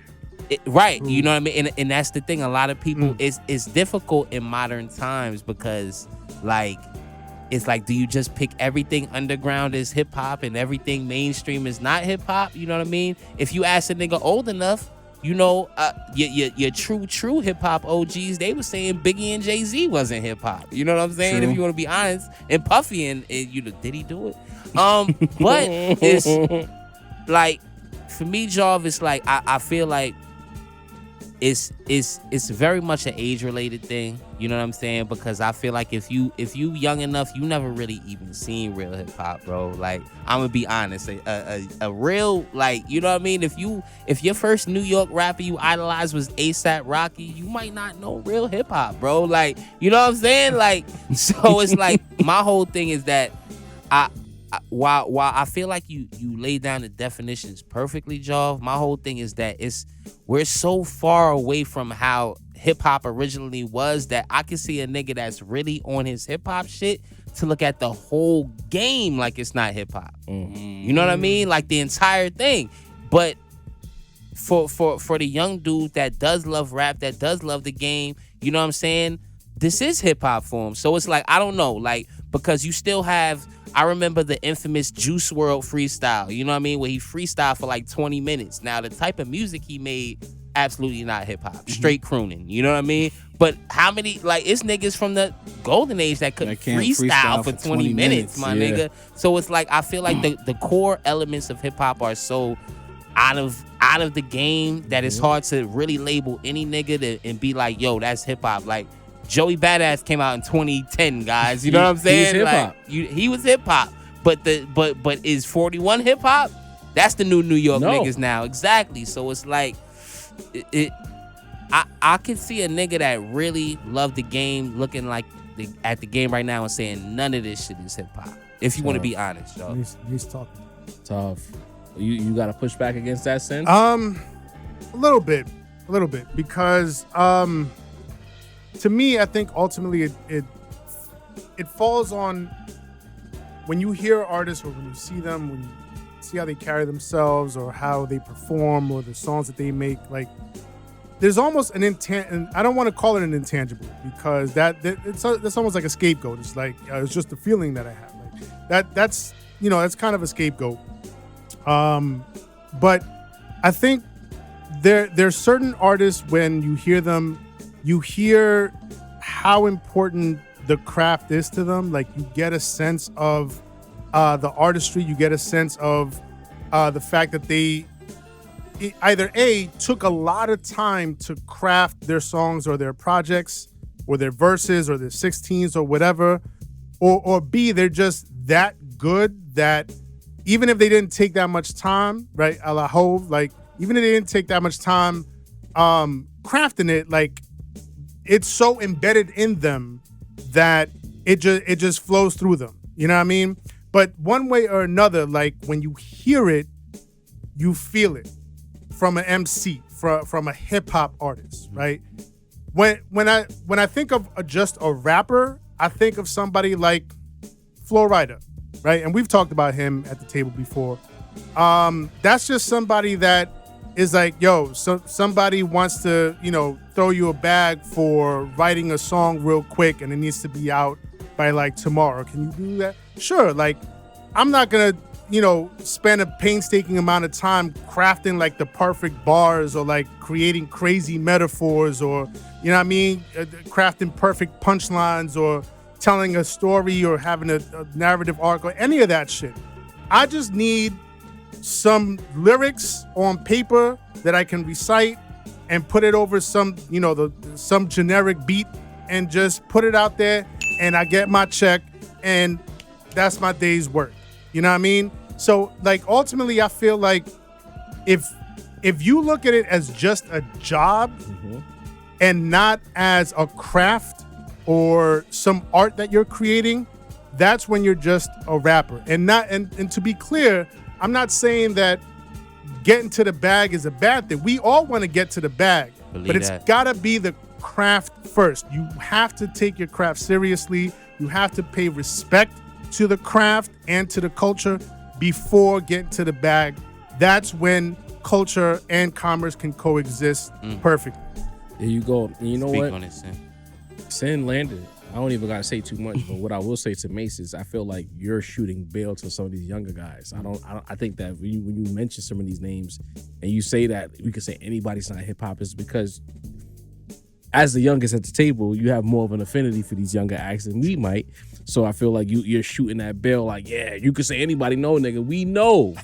Right. You know what I mean? And that's the thing. A lot of people, it's difficult in modern times because like, it's like, do you just pick everything underground as hip hop and everything mainstream is not hip hop? You know what I mean? If you ask a nigga old enough, your true hip hop OGs, they were saying Biggie and Jay-Z wasn't hip hop. You know what I'm saying? True. If you want to be honest, and Puffy and did he do it? But it's like, for me, Jarv, it's like I feel like it's very much an age-related thing, you know what I'm saying? Because I feel like if you young enough, you never really even seen real hip-hop, bro. Like, I'm gonna be honest, a real, like, you know what I mean? If your first New York rapper you idolized was A$AP Rocky, you might not know real hip-hop, bro. Like, you know what I'm saying? Like, so it's like, my whole thing is that while I feel like you lay down the definitions perfectly, Jarv, my whole thing is that we're so far away from how hip hop originally was that I can see a nigga that's really on his hip hop shit to look at the whole game like it's not hip hop. You know what I mean? Like the entire thing. But for the young dude that does love rap, that does love the game, you know what I'm saying? This is hip hop for him. So it's like, I don't know, like, because you still have, I remember the infamous Juice WRLD freestyle, you know what I mean? Where he freestyled for like 20 minutes. Now, the type of music he made, absolutely not hip hop, straight crooning, you know what I mean? But how many, like, it's niggas from the golden age that couldn't freestyle for 20 minutes, my nigga. So it's like, I feel like the core elements of hip hop are so out of the game that it's hard to really label any nigga and be like, yo, that's hip hop. Like, Joey Badass came out in 2010, guys. You know what I'm saying? He's hip-hop. Like, he was hip hop. But is 41 hip hop? That's the new New York niggas now. Exactly. So it's like, I can see a nigga that really loved the game looking like at the game right now and saying none of this shit is hip hop. If you want to be honest, yo. He's talking. Tough. You got to push back against that, Sin? A little bit, because to me, I think ultimately it falls on when you hear artists or when you see them, when you see how they carry themselves or how they perform or the songs that they make, like there's almost an intent, and I don't want to call it an intangible because that's almost like a scapegoat. It's like it's just a feeling that I have. Like that's kind of a scapegoat. But I think there's certain artists when you hear them, you hear how important the craft is to them. Like you get a sense of the artistry, you get a sense of the fact that they either A, took a lot of time to craft their songs or their projects or their verses or their 16s or whatever, or B, they're just that good that even if they didn't take that much time, right, a la Hove, like even if they didn't take that much time crafting it, like it's so embedded in them that it just flows through them. You know what I mean? But one way or another, like when you hear it, you feel it from an MC, from a hip hop artist, right? When I think of just a rapper, I think of somebody like Flo Rida, right? And we've talked about him at the table before. That's just somebody that is like, yo, so somebody wants to, throw you a bag for writing a song real quick and it needs to be out by like tomorrow. Can you do that? Sure. Like, I'm not gonna, spend a painstaking amount of time crafting like the perfect bars or like creating crazy metaphors or, crafting perfect punchlines or telling a story or having a narrative arc or any of that shit. I just need some lyrics on paper that I can recite and put it over some generic beat and just put it out there and I get my check and that's my day's work. You know what I mean? So like ultimately I feel like if you look at it as just a job and not as a craft or some art that you're creating, that's when you're just a rapper. And to be clear, I'm not saying that getting to the bag is a bad thing. We all want to get to the bag, but it's gotta be the craft first. You have to take your craft seriously. You have to pay respect to the craft and to the culture before getting to the bag. That's when culture and commerce can coexist perfectly. There you go. And you know Speak what? on it, Sin. Sin landed. I don't even gotta say too much, but what I will say to Mase is I feel like you're shooting bail to some of these younger guys. I think that when you mention some of these names and you say that we could say anybody's not hip hop is because as the youngest at the table, you have more of an affinity for these younger acts than we might. So I feel like you're shooting that bail like, yeah, you could say anybody, no, nigga. We know.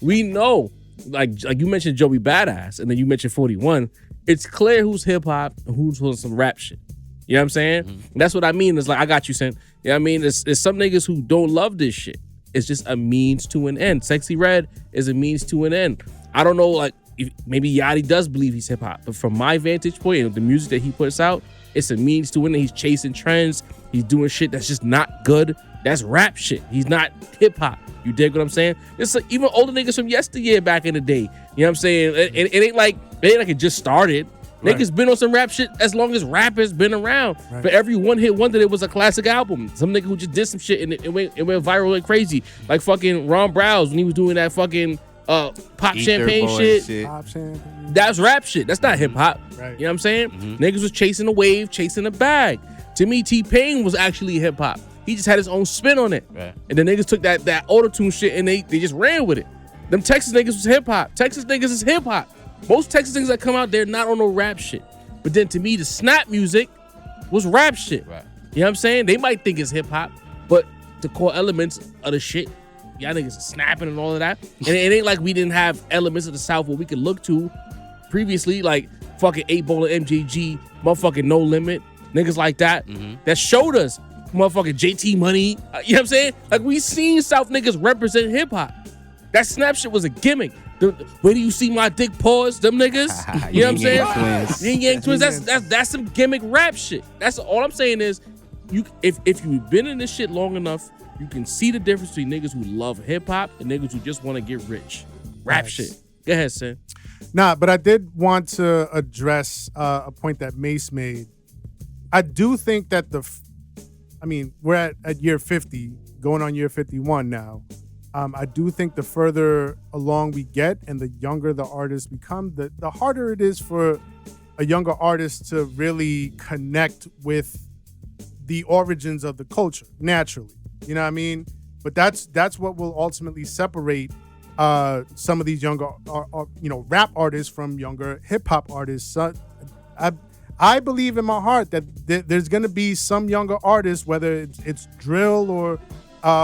We know. Like you mentioned Joey Badass and then you mentioned 41. It's clear who's hip hop and who's on some rap shit. You know what I'm saying? That's what I mean. It's like, I got you, Sin. You know what I mean? There's some niggas who don't love this shit. It's just a means to an end. Sexy Red is a means to an end. I don't know, like, if maybe Yachty does believe he's hip hop, but from my vantage point and the music that he puts out, it's a means to an end. He's chasing trends. He's doing shit that's just not good. That's rap shit. He's not hip hop. You dig what I'm saying? It's like even older niggas from yesteryear back in the day. You know what I'm saying? It ain't like it just started. Right. Niggas been on some rap shit as long as rappers been around. Right. For every one hit wonder, it was a classic album. Some nigga who just did some shit and it went viral and crazy. Like fucking Ron Browse when he was doing that fucking pop champagne shit. Pop champagne. That's rap shit. That's not hip hop. Right. You know what I'm saying? Niggas was chasing a wave, chasing a bag. To me, T-Pain was actually hip hop. He just had his own spin on it. Right. And the niggas took that auto-tune shit and they just ran with it. Them Texas niggas was hip hop. Texas niggas is hip hop. Most Texas niggas that come out, they're not on no rap shit. But then to me, the snap music was rap shit. Right. You know what I'm saying? They might think it's hip hop, but the core elements of the shit, y'all niggas snapping and all of that. And it ain't like we didn't have elements of the South where we could look to previously, like fucking 8 Ball and MJG, motherfucking No Limit, niggas like that, that showed us motherfucking JT Money. You know what I'm saying? Like we seen South niggas represent hip hop. That snap shit was a gimmick. Where do you see my dick paws? Them niggas. You know what I'm saying? Yin Yang Twins. That's some gimmick rap shit. That's all I'm saying is, if you've been in this shit long enough, you can see the difference between niggas who love hip hop and niggas who just want to get rich. Rap shit. Go ahead, Sin. Nah, but I did want to address a point that Mase made. I do think that we're at year 50, going on year 51 now. I do think the further along we get and the younger the artists become, the harder it is for a younger artist to really connect with the origins of the culture naturally. You know what I mean? But that's what will ultimately separate some of these younger, rap artists from younger hip hop artists. So, I believe in my heart that there's going to be some younger artists, whether it's drill or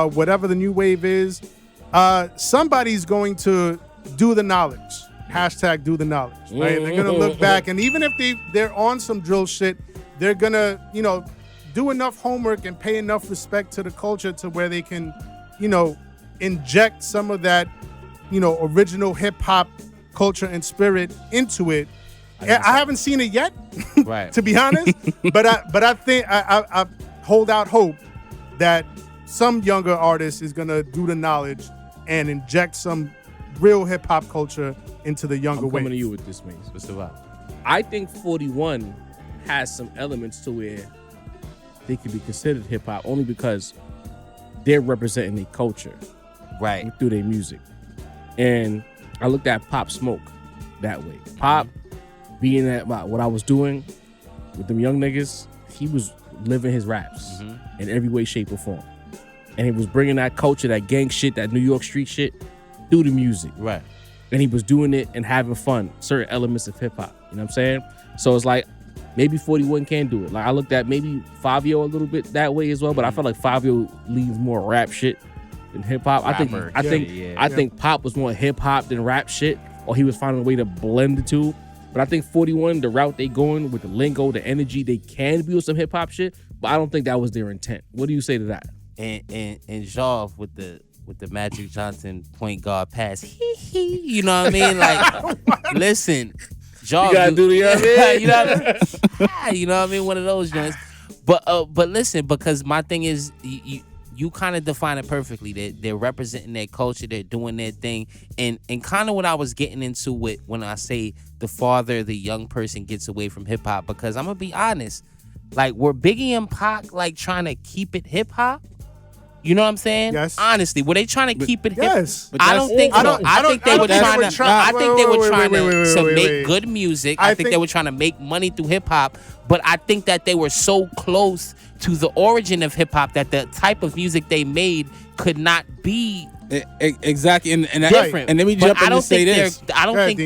whatever the new wave is. Somebody's going to do the knowledge. Hashtag do the knowledge. Right? They're going to look back, and even if they're on some drill shit, they're going to, do enough homework and pay enough respect to the culture to where they can, inject some of that, original hip hop culture and spirit into it. I haven't seen it yet, right? To be honest, but I think I hold out hope that some younger artist is gonna do the knowledge and inject some real hip hop culture into the younger wave. I'm coming to you with this, Mase. What's the vibe? I think 41 has some elements to where they could be considered hip hop only because they're representing their culture, right, through their music. And I looked at Pop Smoke that way. Pop, being at what I was doing with them young niggas, he was living his raps in every way, shape, or form. And he was bringing that culture, that gang shit, that New York street shit through the music. Right. And he was doing it and having fun, certain elements of hip hop. You know what I'm saying? So it's like, maybe 41 can do it. Like I looked at maybe Fabio a little bit that way as well, but I felt like Fabio leans more rap shit than hip hop. I think Pop was more hip hop than rap shit, or he was finding a way to blend the two. But I think 41, the route they going with the lingo, the energy, they can build some hip hop shit, but I don't think that was their intent. What do you say to that? And Jav with the Magic Johnson point guard pass, you know what I mean? Like, listen, Jav, you gotta do the other, you know what I mean? You know what I mean? One of those joints. But listen, because my thing is, you kind of define it perfectly. They're representing their culture. They're doing their thing. And kind of what I was getting into with when I say the farther the young person gets away from hip hop, because I'm going to be honest, like, were Biggie and Pac like trying to keep it hip hop? You know what I'm saying? Yes. Honestly, were they trying to keep it hip? Yes. I don't think so. I think they were trying to make good music. I think they were trying to make money through hip hop, but I think that they were so close to the origin of hip hop that the type of music they made could not be exactly and different. And let me jump in and say this. I don't think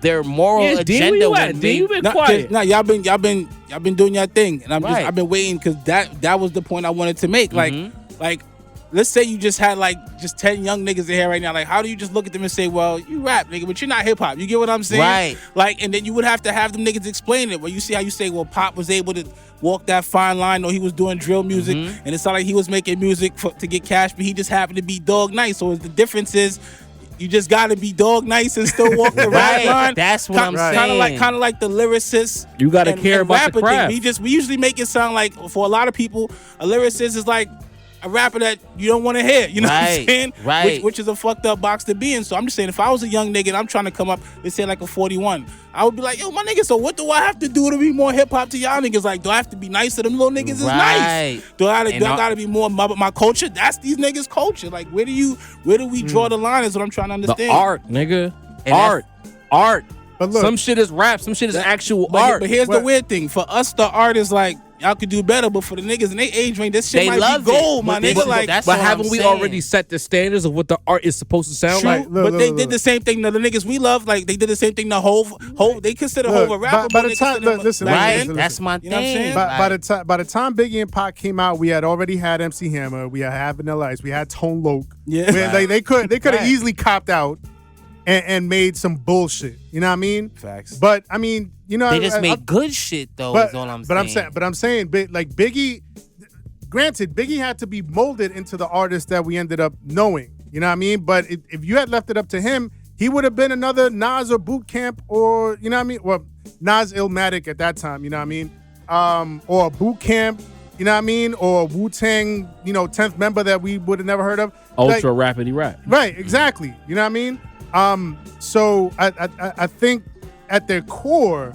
their moral agenda would be. You been quiet. No, y'all been doing your thing, and I've been waiting because that was the point I wanted to make. Like, let's say you just had just 10 young niggas in here right now. Like, how do you just look at them and say, well, you rap, nigga, but you're not hip hop? You get what I'm saying? Right. Like, and then you would have to have them niggas explain it. Well, you see how you say, well, Pop was able to walk that fine line, or he was doing drill music, and it's not like he was making music to get cash, but he just happened to be dog nice. So the difference is, you just got to be dog nice and still walk the rap line. That's what I'm saying. Kind of like the lyricist. You got to care about the craft. We usually make it sound like, for a lot of people, a lyricist is like a rapper that you don't want to hear. You know what I'm saying? Right. Which is a fucked up box to be in. So I'm just saying, if I was a young nigga and I'm trying to come up, let's say like a 41, I would be like, yo, my nigga, so what do I have to do to be more hip hop to y'all niggas? Like, do I have to be nice to them little niggas? Is nice. Do I gotta be more my culture? That's these niggas' culture. Like, where do we draw the line is what I'm trying to understand. The art, nigga. Art. But look, some shit is rap, some shit is actual art. But here's the weird thing. For us, the art is like, y'all could do better, but for the niggas in their age range, this shit might be gold, my nigga. But haven't we already set the standards of what the art is supposed to sound like? But they did the same thing to the niggas we love. Like, they did the same thing to Hov. They consider Hov a rapper. By the time, listen, that's my thing. By the time Biggie and Pac came out, we had already had MC Hammer, we had Vanilla Ice, we had Tone Loc. Yeah, they could have easily copped out and made some bullshit. You know what I mean? Facts. But I mean, you know, they just made good shit though. Is all I'm saying. But I'm saying, like Biggie. Granted, Biggie had to be molded into the artist that we ended up knowing. You know what I mean? But if you had left it up to him, he would have been another Nas or Boot Camp or, you know what I mean? Well, Nas Illmatic at that time, you know what I mean? Or Boot Camp, you know what I mean? Or Wu-Tang, 10th member that we would have never heard of. Ultra Rapidy Rap. Right, exactly. You know what I mean? So I think at their core,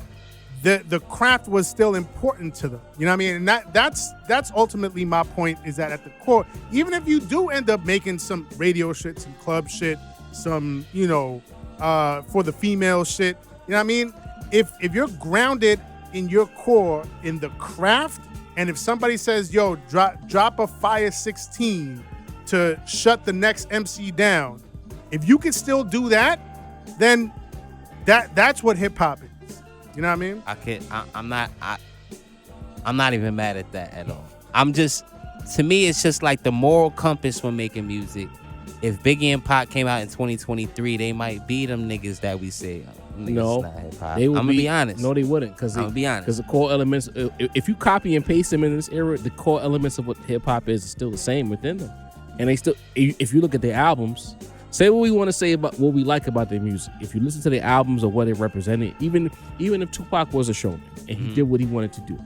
the craft was still important to them. You know what I mean? And that's ultimately my point, is that at the core, even if you do end up making some radio shit, some club shit, some, for the female shit, you know what I mean? If you're grounded in your core, in the craft, and if somebody says, yo, drop a fire 16 to shut the next MC down, if you can still do that, then that's what hip hop is. You know what I mean? I'm not even mad at that at all. To me, it's just like the moral compass when making music. If Biggie and Pac came out in 2023, they might be them niggas that we say, no, not hip hop. I'm gonna be honest. No, they wouldn't, because I'm gonna be honest. Because the core elements, if you copy and paste them in this era, the core elements of what hip hop is still the same within them. And they still, if you look at their albums, say what we want to say about what we like about their music. If you listen to their albums or what it represented, even if Tupac was a showman and he did what he wanted to do,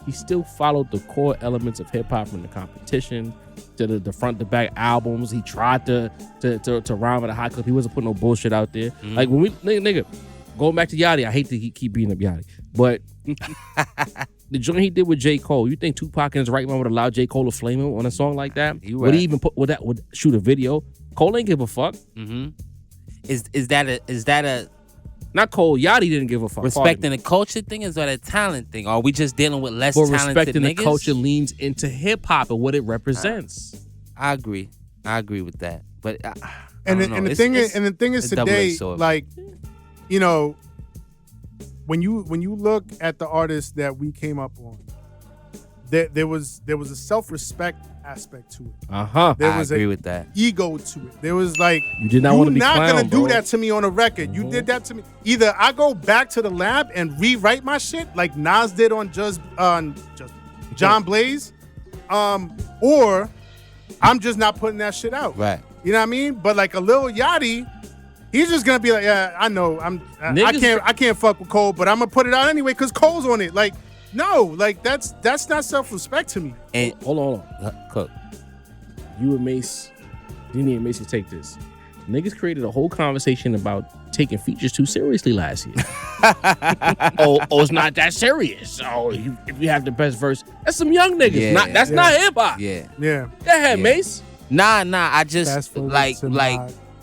he still followed the core elements of hip hop, from the competition to the front to back albums. He tried to rhyme at a high clip. He wasn't putting no bullshit out there. Like when we nigga going back to Yachty, I hate to keep beating up Yachty, but the joint he did with J. Cole, you think Tupac in his right mind would allow J. Cole to flame him on a song like that? Would he even would shoot a video? Cole ain't give a fuck. Is that a not Cole? Yachty didn't give a fuck. Respecting the culture thing, is that a talent thing? Or are we just dealing with less but talented respecting niggas? The culture leans into hip hop and what it represents. I agree with that. But the thing is today, like, when you look at the artists that we came up on, there was a self-respect aspect to it. There was I agree with that. Ego to it. There was like, you did not want to be clown, gonna do bro. that to me on a record. You did that to me. Either I go back to the lab and rewrite my shit like Nas did on John Blaze, or I'm just not putting that shit out. Right. You know what I mean? But like a Lil Yachty, he's just gonna be like, yeah, I know, I can't fuck with Cole, but I'm gonna put it out anyway because Cole's on it. Like, no, like that's not self-respect to me. And hold on. Cook. You and Mase, Dini and Mase take this. Niggas created a whole conversation about taking features too seriously last year. It's not that serious. If you have the best verse, that's some young niggas. Yeah. That's not hip hop. Yeah. Yeah. Go ahead, Mase. Nah. I just like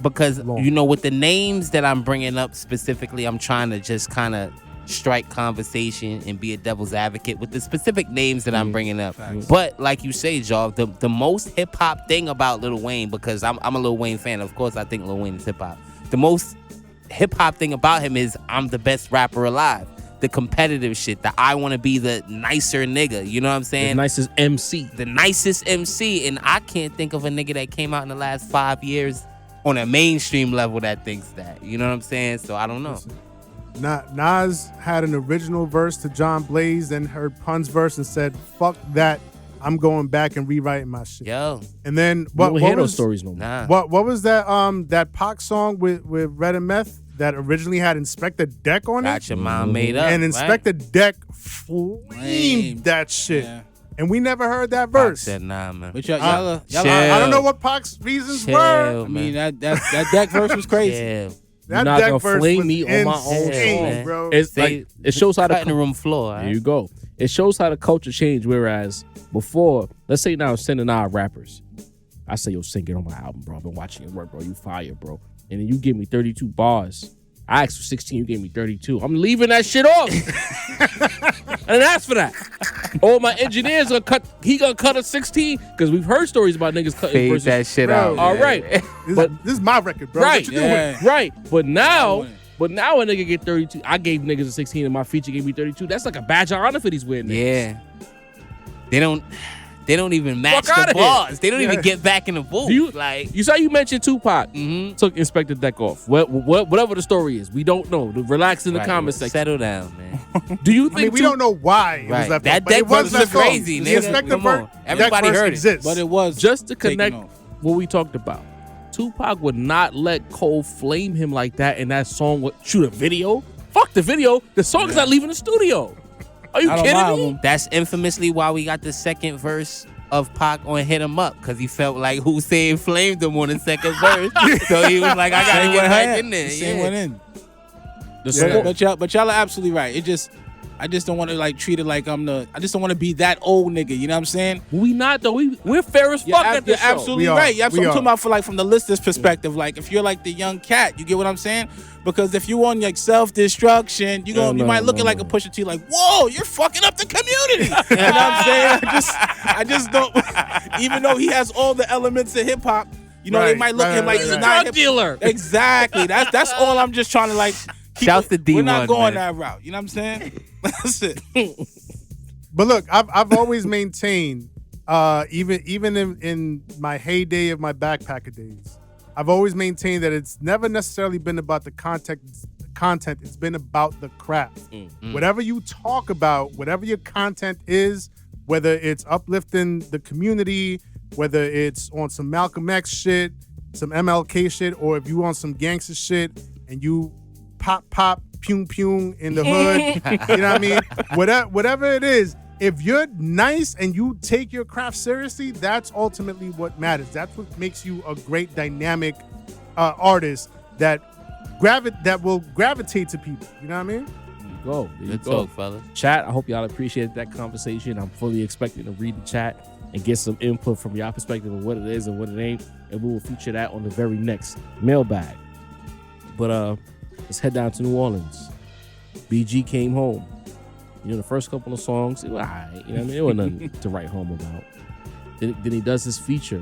because long. with the names that I'm bringing up specifically, I'm trying to just kind of strike conversation and be a devil's advocate with the specific names that I'm bringing up. But like you say, Jaw, the most hip hop thing about Lil Wayne, because I'm a Lil Wayne fan. Of course, I think Lil Wayne is hip hop. The most hip hop thing about him is I'm the best rapper alive. The competitive shit, I want to be the nicer nigga. You know what I'm saying? The nicest MC. The nicest MC. And I can't think of a nigga that came out in the last 5 years on a mainstream level that thinks that. You know what I'm saying? So I don't know. Nas had an original verse to John Blaze and heard Pun's verse and said, fuck that, I'm going back and rewriting my shit. Yo. And then what hear those stories no more. Nah. What was that Pac song with Red and Meth that originally had Inspector Deck on it? Got your mom made up. And Inspector right? Deck flamed that shit. Yeah. And we never heard that verse. Pac said, nah, man. But y'all, I don't know what Pac's reasons were. I mean, that Deck verse was crazy. Yeah. That not Deck gonna verse flame was me on my own insane, song, bro. It's like, it shows how the room floor. There you go. It shows how the culture changed. Whereas before, let's say now sending our rappers, I say, yo, sing it on my album, bro. I've been watching it work, bro. You fire, bro. And then you give me 32 bars. I asked for 16, you gave me 32. I'm leaving that shit off. I didn't ask for that. All my engineers gonna cut a 16, because we've heard stories about niggas cutting fade verses. that shit Bro, out. All man. right. This is my record, bro. Right. What you doing? Right. But now a nigga get 32. I gave niggas a 16 and my feature gave me 32. That's like a badge of honor for these weird niggas. Yeah. They don't even match the bars. They don't even get back in the booth. You saw you mentioned Tupac took Inspector Deck off. Whatever the story is, we don't know. Relax in the comment section. Settle down, man. Do you think we don't know why it was left that off, but it was left crazy, off. nigga. The Inspector Come on. Everybody Deck verse heard it. exists. But it was just to connect what we talked about? Tupac would not let Cole flame him like that, and that song would shoot a video. Fuck the video. The song is not leaving the studio. Are you kidding me? That's infamously why we got the second verse of Pac on Hit 'Em Up, because he felt like Hussein flamed him on the second verse. So he was like, I gotta get back in there. Same went in. The But y'all are absolutely right. I just don't want to like treat it like I just don't want to be that old nigga. You know what I'm saying? We not though. We're fair as fuck at this You're absolutely right. I'm We talking are. about from the listener's perspective. Like if you're like the young cat, you get what I'm saying? Because if you on like self-destruction, you might look at like a Pusha T like, whoa, you're fucking up the community. You know what I'm saying? I just don't. Even though he has all the elements of hip hop, you know, they might look at him like he's a not drug dealer. Exactly. That's all I'm just trying to like. Shouts to D1, We're not going man. that route. You know what I'm saying? That's it. But look, I've always maintained, even in my heyday of my backpacker days, I've always maintained that it's never necessarily been about the content. It's been about the craft. Whatever you talk about, whatever your content is, whether it's uplifting the community, whether it's on some Malcolm X shit, some MLK shit, or if you on some gangster shit and you pop, pung in the hood, you know what I mean? Whatever it is, if you're nice and you take your craft seriously, that's ultimately what matters. That's what makes you a great dynamic artist that will gravitate to people. You know what I mean? Go. Good talk, fellas. Chat, I hope y'all appreciated that conversation. I'm fully expecting to read the chat and get some input from y'all perspective of what it is and what it ain't. And we will feature that on the very next mailbag. But let's head down to New Orleans. BG came home. You know, the first couple of songs, it was all right. You know what I mean? It wasn't nothing to write home about. Then he does his feature.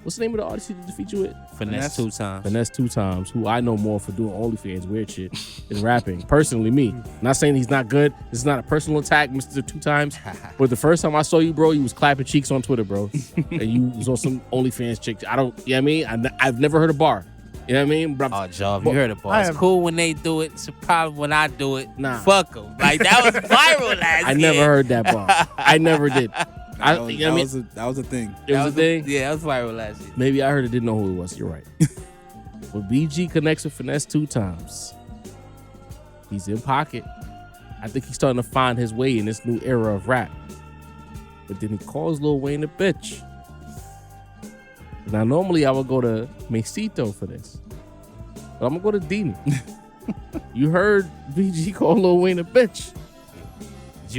What's the name of the artist he did the feature with? Finesse 2 times. Finesse 2 times, who I know more for doing OnlyFans weird shit than rapping. Personally, me. Not saying he's not good. This is not a personal attack, Mr. 2 times. But the first time I saw you, bro, you was clapping cheeks on Twitter, bro. And you was on some OnlyFans chick. You know what I mean? I've never heard a bar. You know what I mean? But Jav, you heard it, boss. It's cool when they do it. It's a problem when I do it. Nah. Fuck them. Like, that was viral last year. I never heard that bar. I never did. That was a thing. It was a thing? Yeah, that was viral last year. Maybe I heard it, didn't know who it was. You're right. But BG connects with Finesse 2 times. He's in pocket. I think he's starting to find his way in this new era of rap. But then he calls Lil Wayne a bitch. Now, normally I would go to Mesito for this. But I'm going to go to Dini. You heard BG call Lil Wayne a bitch.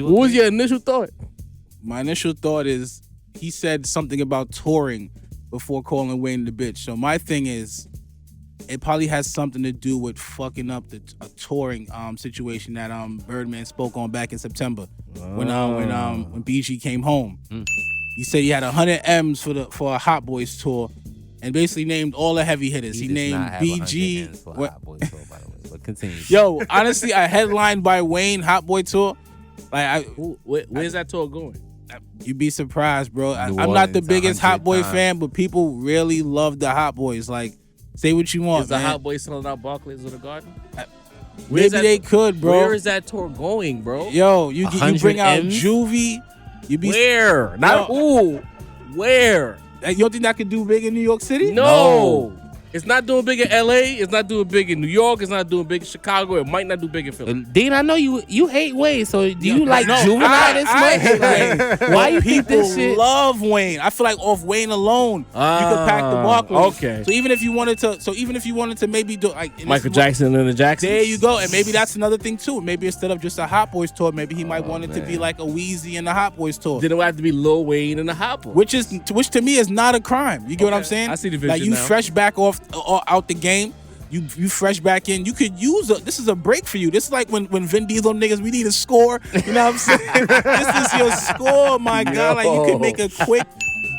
What was your initial thought? My initial thought is he said something about touring before calling Wayne the bitch. So my thing is, it probably has something to do with fucking up a touring situation that Birdman spoke on back in September when BG came home. He said he had 100 M's for a Hot Boys tour, and basically named all the heavy hitters. He named BG. But continue. Yo, honestly, a headline by Wayne Hot Boy tour. Like, where's that tour going? You'd be surprised, bro. I'm not Orleans, the biggest Hot Boy 100 fan, but people really love the Hot Boys. Like, say what you want, Is the man. Hot Boys selling out Barclays or the Garden? Maybe they could, bro. Where is that tour going, bro? Yo, you bring out M's? Juvie. Where? Not who. Where? You don't think that could do big in New York City? No. It's not doing big in LA. It's not doing big in New York. It's not doing big in Chicago. It might not do big in Philly. Dean, I know you hate Wayne, so do you like Juvenile this much? Like, why you think this shit? People love Wayne. I feel like off Wayne alone, you could pack the Barclays. Okay. So even if you wanted to maybe do like Michael Jackson and the Jacksons. there you go, and maybe that's another thing too. Maybe instead of just a Hot Boys tour, maybe he might want it to be like a Wheezy and the Hot Boys tour. Then it would have to be Lil Wayne and the Hot Boys. Which to me is not a crime. You get what I'm saying? I see the vision Like you now. fresh back out the game. You fresh back in. You could use this is a break for you. This is like when Vin Diesel niggas, we need a score. You know what I'm saying? This is your score, my God. Like you could make a quick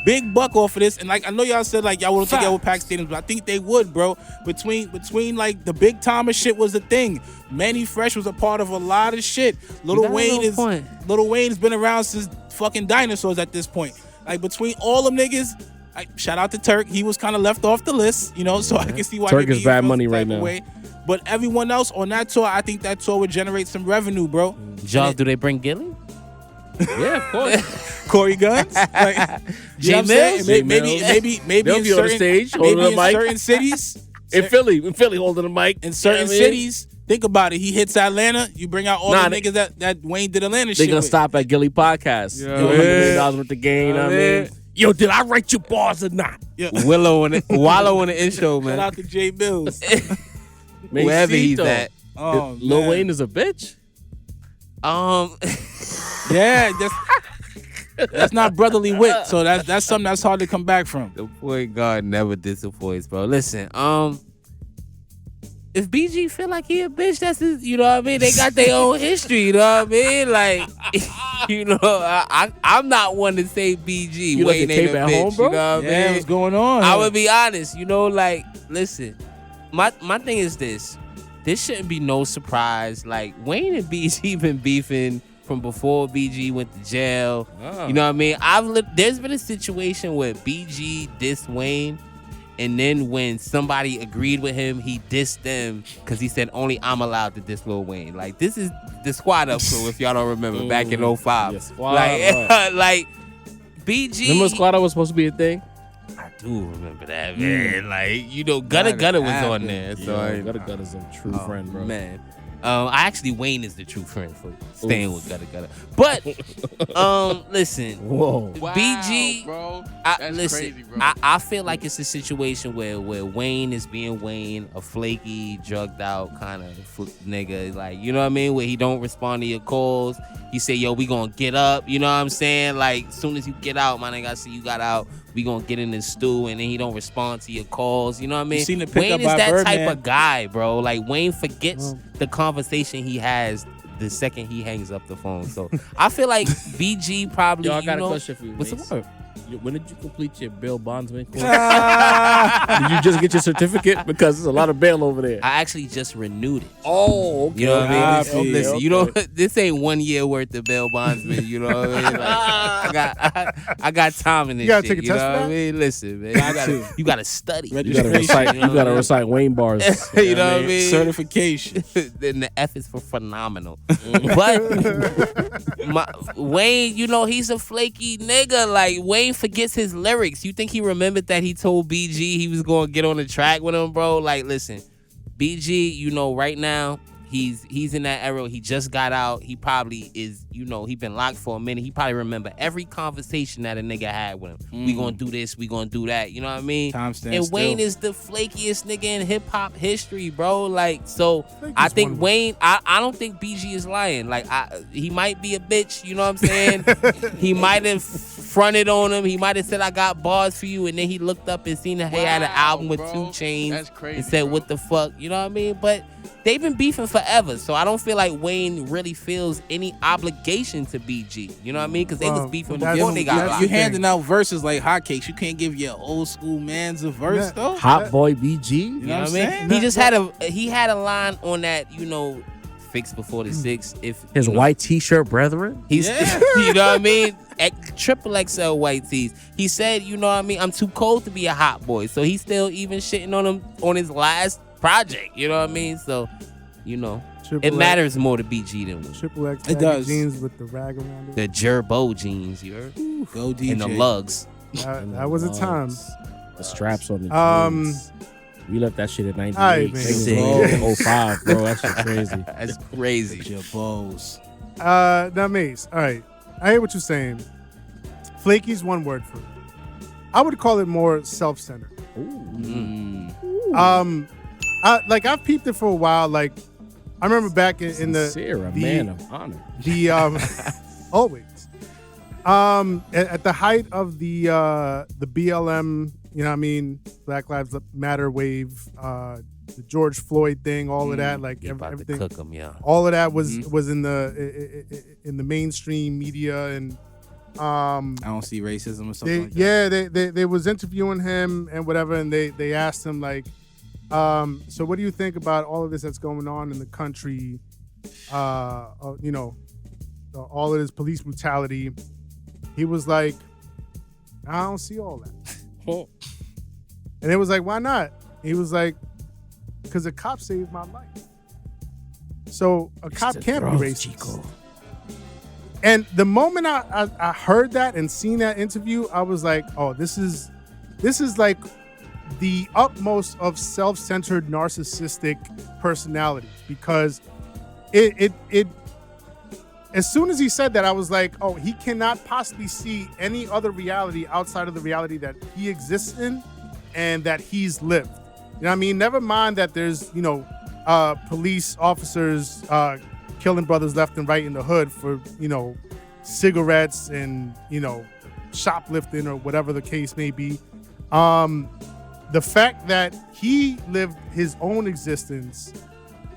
big buck off of this. And like I know y'all said like y'all wouldn't think y'all would pack stadiums, but I think they would, bro. Between like the big Thomas shit was a thing. Manny Fresh was a part of a lot of shit. Lil Wayne's been around since fucking dinosaurs at this point. Like between all them niggas. Shout out to Turk. He was kind of left off the list, you know, so I can see why Turk maybe is he bad feels money the right type of now. way. But everyone else on that tour, I think that tour would generate some revenue, bro. Jaws, do they bring Gilly? Yeah, of course. Corey Guns, like, you know what I'm saying? Jay Maybe They'll in be on the certain, stage holding maybe the in mic. certain cities, In Philly holding the mic. in certain cities. Think about it. He hits Atlanta. You bring out all the niggas that Wayne did Atlanta They shit gonna with. stop at Gilly Podcast. Yeah, $100 million with the game. You know what I mean? Yo, did I write your bars or not? Wallow in the intro, man. Shout out to Jay Mills. Wherever he's at. Oh, Lil man. Wayne is a bitch. Yeah, that's not brotherly wit. So that's something that's hard to come back from. The point guard never disappoints, bro. Listen, if BG feel like he a bitch, that's his, you know what I mean? They got their own history, you know what I mean? Like, you know, I'm not one to say BG. You Wayne like a ain't cape a at bitch, home, bro? you know what I Yeah, mean? what's going on? I would be honest, you know, like, listen, my thing is this. This shouldn't be no surprise. Like, Wayne and BG been beefing from before BG went to jail. Oh. You know what I mean? There's been a situation where BG dissed Wayne, and then when somebody agreed with him, he dissed them because he said only I'm allowed to diss Lil Wayne. Like, this is the Squad Up crew, if y'all don't remember, back in 05. Yeah, Squad like, Up. like, BG. Remember Squad Up was supposed to be a thing? I do remember that, man. Like, you know, Gutter was on there. So Gutter's a true friend, bro. Man. I actually, Wayne is the true friend for staying with Gutter. But, listen. Whoa. Wow, BG, bro. That's listen, crazy, bro. I feel like it's a situation where Wayne is being Wayne, a flaky, drugged out kind of nigga. Like, you know what I mean? Where he don't respond to your calls. He say, yo, we gonna get up. You know what I'm saying? Like, as soon as you get out, my nigga, I see you got out. We gonna get in the stew, and then he don't respond to your calls. You know what I mean? You seen the Wayne pickup is by that Birdman. type of guy, bro. Like, Wayne forgets the conversation he has the second he hangs up the phone. So I feel like BG probably. Yo, I got you know, a question for you. What's Mace. the word? When did you complete your bail bondsman course? Did you just get your certificate? Because there's a lot of bail over there. I actually just renewed it. Oh, okay. You know what I mean? Copy. Listen, Okay. you know, this ain't 1 year worth of bail bondsman. You know what I mean? Like, I got time in this You gotta shit. take a You know test what for I that? mean? Listen, man, you gotta study. You gotta recite. You gotta recite Wayne bars. You know what I mean? Certification. Then the F is for phenomenal. But Wayne, you know, he's a flaky nigga. Like, Wayne forgets his lyrics. You think he remembered that he told BG he was going to get on the track with him, bro? Like, listen, BG, you know, right now, he's in that era. He just got out. He probably is, you know, he been locked for a minute. He probably remember every conversation that a nigga had with him. We gonna do this, we gonna do that. You know what I mean? Time stands And Wayne still. is the flakiest nigga in hip hop history, bro. Like, so I Flakiest think one. Wayne, I don't think BG is lying. Like, he might be a bitch, you know what I'm saying? He might have fronted on him. He might have said, I got bars for you. And then he looked up and seen that he had an Wow, album with bro. 2 Chainz. That's crazy, and said, bro. what the fuck? You know what I mean? But they've been beefing forever. So I don't feel like Wayne really feels any obligation to BG. You know what I mean? Because they was beefing that's- before they got that's locked. You the thing. handing out verses like hotcakes. You can't give your old school man's a verse Yeah. though. Hot boy BG. You know what I mean? saying? He just had a line on that, you know, fix before the 6. If His you know, white t-shirt brethren. he's Yeah. you know what I mean? Triple XL white tees. He said, you know what I mean? I'm too cold to be a hot boy. So he's still even shitting on him on his last project. You know what I mean? So, you know, it matters more to BG than Wayne. Triple X It does. jeans with the rag around it. The Gerbo jeans, you heard? Go DJ. And the lugs. That was a time. The straps on the Um, jeans. We left that shit at 98. Aight, man. Niggas was 05, bro. That shit crazy. That's crazy. Jabos. Now, Mace. All right, I hear what you're saying. Flaky's one word for it. I would call it more self-centered. I've peeped it for a while. Like, I remember back in the Sincere, a man of honor. always at the height of the BLM, you know what I mean, Black Lives Matter wave, the George Floyd thing, all of that, like You about everything, to cook them, yeah. all of that was in the mainstream media, and I don't see racism or something like that. they was interviewing him and whatever, and they asked him like, so what do you think about all of this that's going on in the country? You know, all of this police brutality. He was like, I don't see all that. And it was like, why not? He was like, because a cop saved my life. So a cop can't be racist. And the moment I heard that and seen that interview, I was like, oh, this is like the utmost of self-centered narcissistic personalities, because it as soon as he said that, I was like, oh, he cannot possibly see any other reality outside of the reality that he exists in and that he's lived. You know what I mean? Never mind that there's, police officers killing brothers left and right in the hood for, cigarettes and, shoplifting or whatever the case may be. The fact that he lived his own existence,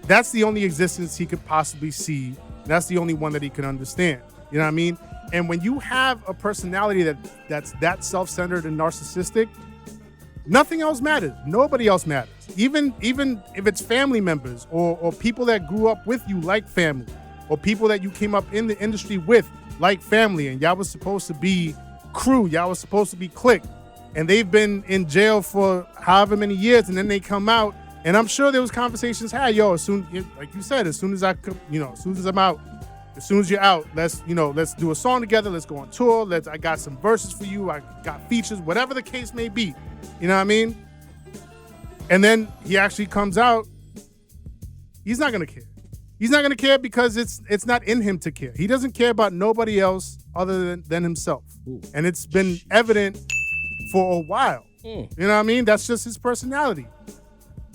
that's the only existence he could possibly see. That's the only one that he can understand. You know what I mean? And when you have a personality that's that self-centered and narcissistic, nothing else matters. Nobody else matters. Even if it's family members or people that grew up with you like family, or people that you came up in the industry with like family, and y'all was supposed to be crew, y'all was supposed to be clique, and they've been in jail for however many years, and then they come out, and I'm sure there was conversations had, like you said, as soon as I'm out, as soon as you're out, let's do a song together, let's go on tour, I got some verses for you, I got features, whatever the case may be. You know what I mean? And then he actually comes out, he's not gonna care. He's not gonna care because it's not in him to care. He doesn't care about nobody else other than himself. Ooh. And it's been evident for a while. You know what I mean? That's just his personality.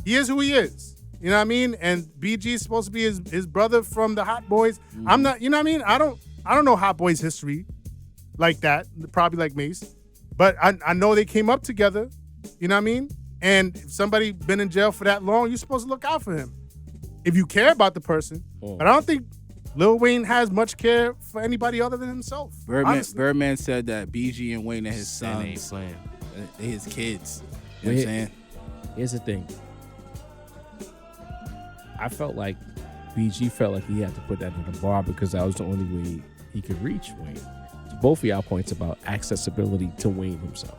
He is who he is. You know what I mean? And BG is supposed to be his brother from the Hot Boys. I'm not, you know what I mean? I don't know Hot Boys history like that, probably like Mase. But I know they came up together, you know what I mean? And if somebody been in jail for that long, you're supposed to look out for him if you care about the person. But I don't think Lil Wayne has much care for anybody other than himself. Birdman said that BG and Wayne are his sons. They're his kids. You know what I'm saying? Here's the thing. I felt like BG felt like he had to put that in the bar because that was the only way he could reach Wayne. So both of y'all points about accessibility to Wayne himself.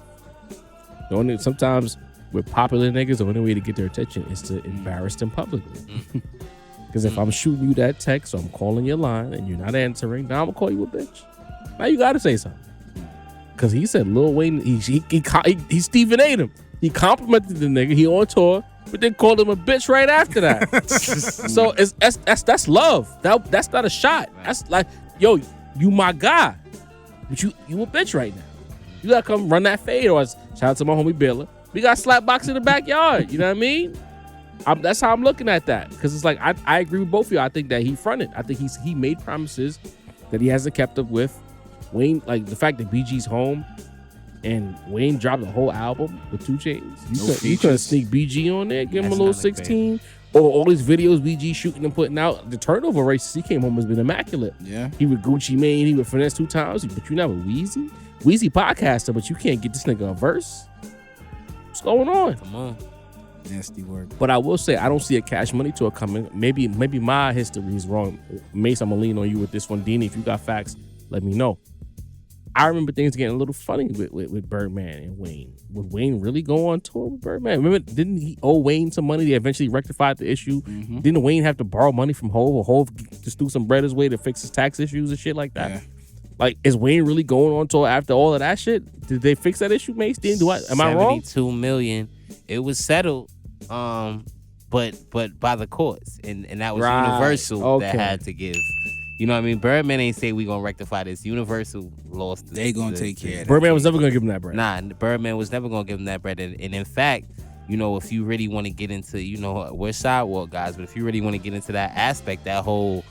Sometimes with popular niggas, the only way to get their attention is to embarrass them publicly. Because if I'm shooting you that text or I'm calling your line and you're not answering, now I'm gonna call you a bitch. Now you gotta say something. Because he said Lil Wayne, he Stephen A'd him. He complimented the nigga. He on tour, but then called him a bitch right after that. So that's love. That's not a shot. That's like, yo, you my guy, but you a bitch right now. You gotta come run that fade. Or shout out to my homie Billa. We got slap box in the backyard. You know what I mean? That's how I'm looking at that. Because it's like I agree with both of you. I think that he fronted. I think he made promises that he hasn't kept up with. Wayne, like the fact that BG's home and Wayne dropped a whole album with 2 Chainz. You couldn't sneak BG on there, give him a little 16. Or all these videos BG shooting and putting out. The turnover rate since he came home has been immaculate. Yeah. He with Gucci Mane, he with Finesse 2 times, but you never Weezy. Weezy podcaster, but you can't get this nigga a verse. What's going on? Come on. Nasty word. But I will say I don't see a Cash Money tour coming. Maybe my history is wrong. Mase, I'm gonna lean on you with this one. Deanie, if you got facts, let me know. I remember things getting a little funny with Birdman and Wayne. Would Wayne really go on tour with Birdman? Remember, didn't he owe Wayne some money? They eventually rectified the issue. Mm-hmm. Didn't Wayne have to borrow money from Hov, or Hov just threw some bread his way to fix his tax issues and shit like that? Yeah. Like, is Wayne really going on tour after all of that shit? Did they fix that issue, Mase? Am I wrong? $72 million. It was settled, but by the courts, and that was Universal that had to give. You know what I mean? Birdman ain't say we gonna rectify this. Universal lost. They gonna take care of that. Birdman was never gonna give him that bread. Nah, Birdman was never gonna give him that bread. And in fact, if you really want to get into, we're sidewalk guys, but if you really want to get into that aspect, that whole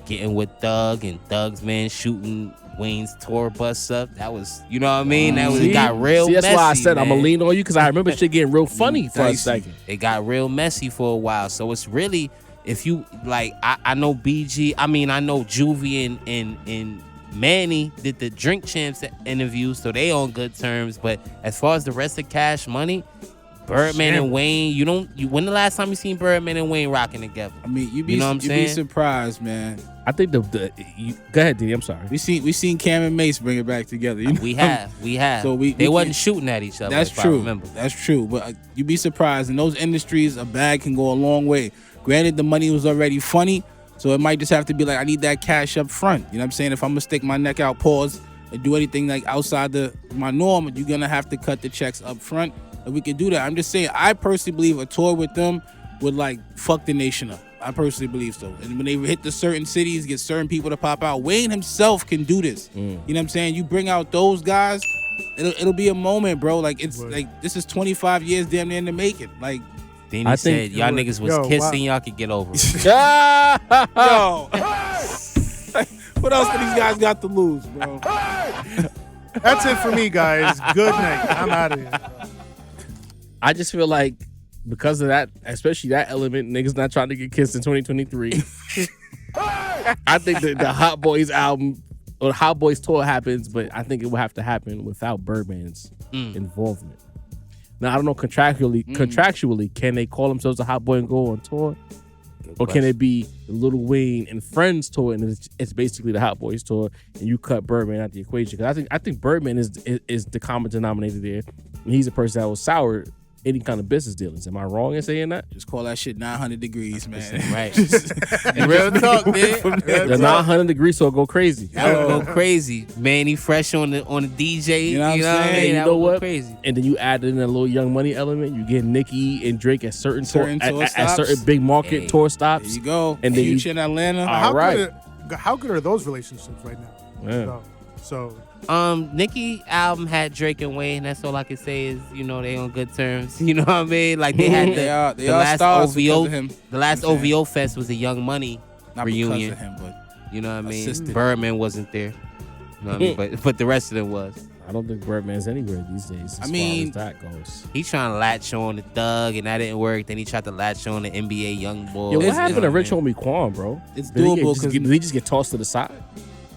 getting with Thug and Thug's man shooting Wayne's tour bus up, that was, you know what I mean? It got real messy. That's why I said I'm gonna lean on you, because I remember shit getting real funny for a second. It got real messy for a while. So it's really, if you like, I know BG, I know Juvie and Manny did the Drink Champs interview, so they on good terms. But as far as the rest of Cash Money, Birdman and Wayne, when the last time you seen Birdman and Wayne rocking together? You'd be surprised, man. I think go ahead, D. I'm sorry. We seen Cam and Mase bring it back together. We have. So they wasn't shooting at each other. That's true. That's true. But you'd be surprised. In those industries, a bag can go a long way. Granted, the money was already funny, So it might just have to be like, I need that cash up front. You know what I'm saying? If I'm gonna stick my neck out, pause, and do anything like outside my norm, you're gonna have to cut the checks up front. And we can do that. I'm just saying, I personally believe a tour with them would like fuck the nation up. I personally believe so. And when they hit the certain cities, get certain people to pop out, Wayne himself can do this. You know what I'm saying? You bring out those guys, it'll be a moment, bro. Like it's like this is 25 years damn near in the making. Like Then he said y'all niggas was kissing, y'all could get over it. Yo. What else do these guys got to lose, bro? That's it for me, guys. Good night. I'm out of here. I just feel like because of that, especially that element, niggas not trying to get kissed in 2023. I think that the Hot Boys album or Hot Boys tour happens, but I think it will have to happen without Birdman's involvement. Now I don't know contractually, can they call themselves a Hot Boy and go on tour? Or can it be the Lil Wayne and Friends tour, and it's basically the Hot Boys tour, and you cut Birdman out the equation? Because I think Birdman is the common denominator there, and he's a person that will sour any kind of business dealings. Am I wrong in saying that? Just call that shit 900 degrees, man. Right. Real talk, man. The 900 degrees so go crazy. That would go crazy. Manny Fresh on the DJ. You know what I'm saying? You That know would what? go crazy. And then you add in a little Young Money element. You get Nicki and Drake at certain tour tour at stops. certain big market tour There stops. you go. And then Future in Atlanta. How good are those relationships right now? Yeah. So Nicki album had Drake and Wayne. That's all I can say is, they on good terms. You know what I mean? Like they had they the are last stars because OVO. of him. The last OVO fest was a Young Money Not reunion. because of him, but You know what I mean? Assisted. Birdman wasn't there. You know what I mean? But the rest of them was. I don't think Birdman's anywhere these days as far as that goes. He trying to latch on to Thug, and that didn't work. Then he tried to latch on to NBA Youngboy. Yo, what It's- happened to it's- Rich Homie Quan, bro? it's Did he doable did because he just get tossed to the side?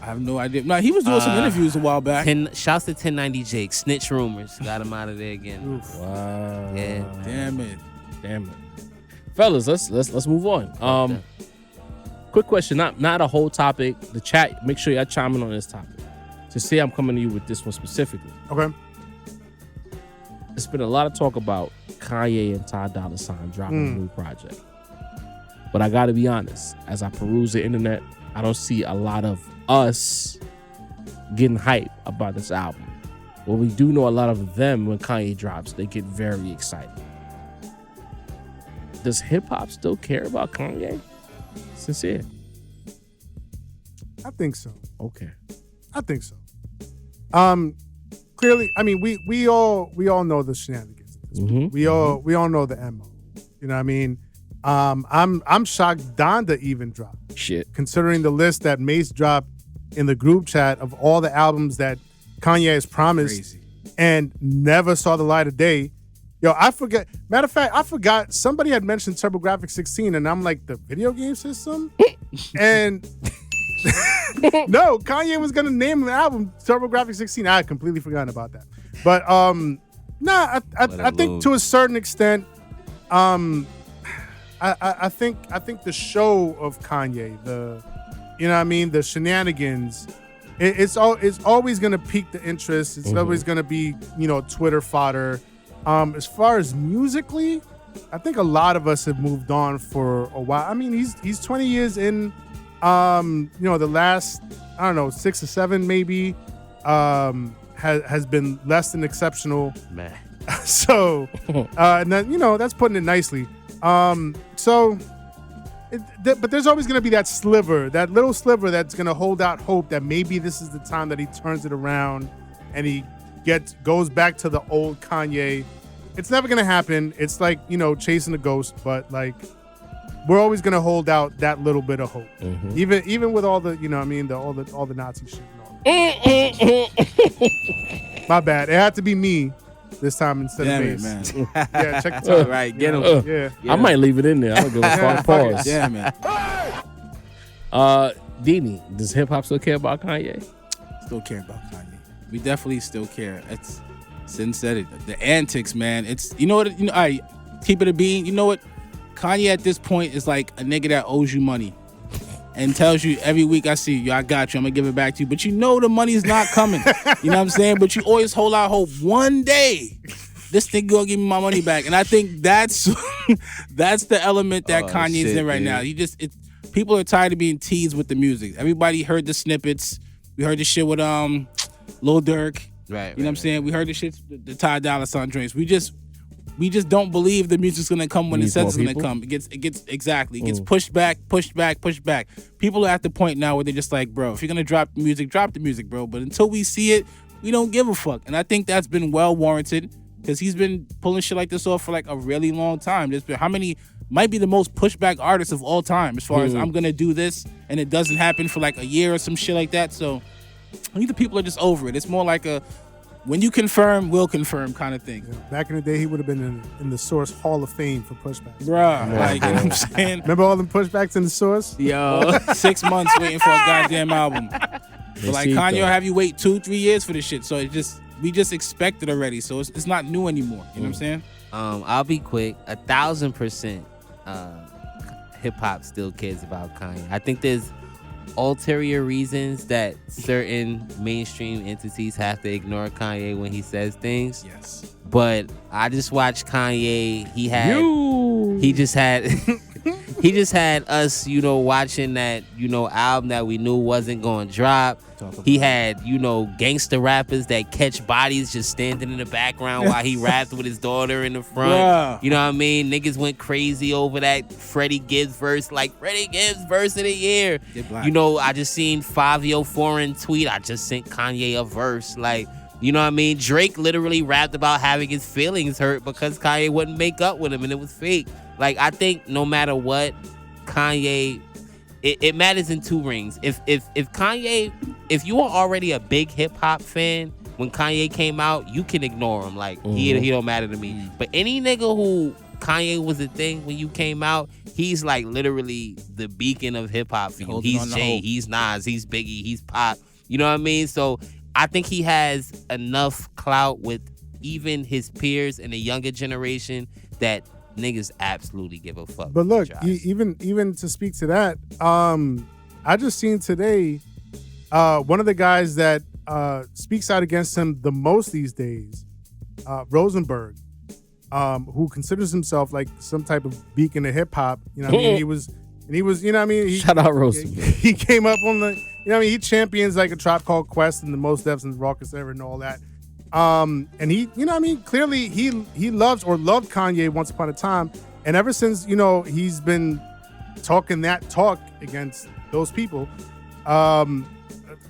I have no idea. No, he was doing some interviews a while back. Shouts to 1090 Jake. Snitch rumors. Got him out of there again. Wow. Yeah. Damn it. Fellas, let's move on. Quick question, not a whole topic. The chat, make sure y'all chime in on this topic. To say I'm coming to you with this one specifically. okay. There's been a lot of talk about Kanye and Ty Dolla $ign dropping a new project. But I gotta be honest, as I peruse the internet, I don't see a lot of us getting hype about this album. But we do know a lot of them, when Kanye drops, they get very excited. Does hip hop still care about Kanye? Sincere. I think so. Okay. I think so. Clearly, I mean, we all know the shenanigans. We all know the MO. You know what I mean? I'm shocked Donda even dropped. Shit. Considering the list that Mase dropped in the group chat of all the albums that Kanye has promised Crazy. and never saw the light of day. Yo, I forget. Matter of fact, I forgot somebody had mentioned TurboGrafx 16, and I'm like, the video game system? And no, Kanye was gonna name the album TurboGrafx 16. I had completely forgotten about that. But I think to a certain extent, I think the show of Kanye, the shenanigans, it's always gonna pique the interest. It's always gonna be, Twitter fodder. As far as musically, I think a lot of us have moved on for a while. I mean, he's 20 years in. The last, I don't know, 6 or 7 maybe, has been less than exceptional. Man. So, and then, that's putting it nicely. But there's always going to be that little sliver that's going to hold out hope that maybe this is the time that he turns it around and he goes back to the old Kanye. It's never going to happen. It's like, chasing a ghost, but like, we're always going to hold out that little bit of hope. Even with all the, all the Nazi shit and all. My bad. It had to be me this time instead of Mase. man. Yeah, check the time. Right, get him. Yeah. I might leave it in there. I'm gonna give a pause. Yeah, man. Dini, does hip hop still care about Kanye? Still care about Kanye. We definitely still care. It's Sin said it. The antics, man. It's I keep it a bean. You know what? Kanye at this point is like a nigga that owes you money and tells you every week, I see you, I got you, I'm gonna give it back to you. But the money's not coming. You know what I'm saying? But you always hold out hope. One day, this nigga gonna give me my money back. And I think that's the element that Kanye's in right now. People are tired of being teased with the music. Everybody heard the snippets. We heard the shit with Lil Durk. Right. You know what I'm saying? We heard the shit, the Ty Dolla $ign joints. We just don't believe the music's gonna come when it says it's gonna come. It gets pushed back. People are at the point now where they're just like, bro, if you're gonna drop the music, bro. But until we see it, we don't give a fuck. And I think that's been well warranted because he's been pulling shit like this off for like a really long time. There's been how many might be the most pushback artist of all time as far as I'm gonna do this and it doesn't happen for like a year or some shit like that. So I think the people are just over it. It's more like a when you confirm, we'll confirm kind of thing. Yeah, back in the day, he would have been in the Source Hall of Fame for pushbacks. Bruh, like, you know what I'm saying? Remember all them pushbacks in the Source? Yo, 6 months waiting for a goddamn album. But like Kanye will have you wait 2-3 years for this shit. So we just expect it already. So it's not new anymore. You know what I'm saying? I'll be quick. 1,000% hip hop still cares about Kanye. I think there's ulterior reasons that certain mainstream entities have to ignore Kanye when he says things. Yes. But I just watched Kanye. He just had us, watching that, album that we knew wasn't going to drop. He had, gangster rappers that catch bodies just standing in the background while he rapped with his daughter in the front. Yeah. You know what I mean? Niggas went crazy over that Freddie Gibbs verse, like Freddie Gibbs verse of the year. I just seen Fabio Foreign tweet, I just sent Kanye a verse. Like, you know what I mean? Drake literally rapped about having his feelings hurt because Kanye wouldn't make up with him and it was fake. Like, I think no matter what, Kanye, it matters in two rings. If Kanye, if you are already a big hip hop fan, when Kanye came out, you can ignore him. Like, he don't matter to me. But any nigga who Kanye was a thing when you came out, he's like literally the beacon of hip hop for you. He's Jay, he's Nas, he's Biggie, he's Pop. You know what I mean? So I think he has enough clout with even his peers in the younger generation that niggas absolutely give a fuck. But look, even to speak to that, I just seen today one of the guys that speaks out against him the most these days, Rosenberg, who considers himself like some type of beacon of hip hop. You know what I mean? He was, you know what I mean? Shout out Rosenberg. He came up on the, you know what I mean? He champions like a Tribe Called Quest and the Mos Defs and the Raucous Era and all that. And he, you know what I mean? Clearly he loves or loved Kanye once upon a time. And ever since, he's been talking that talk against those people.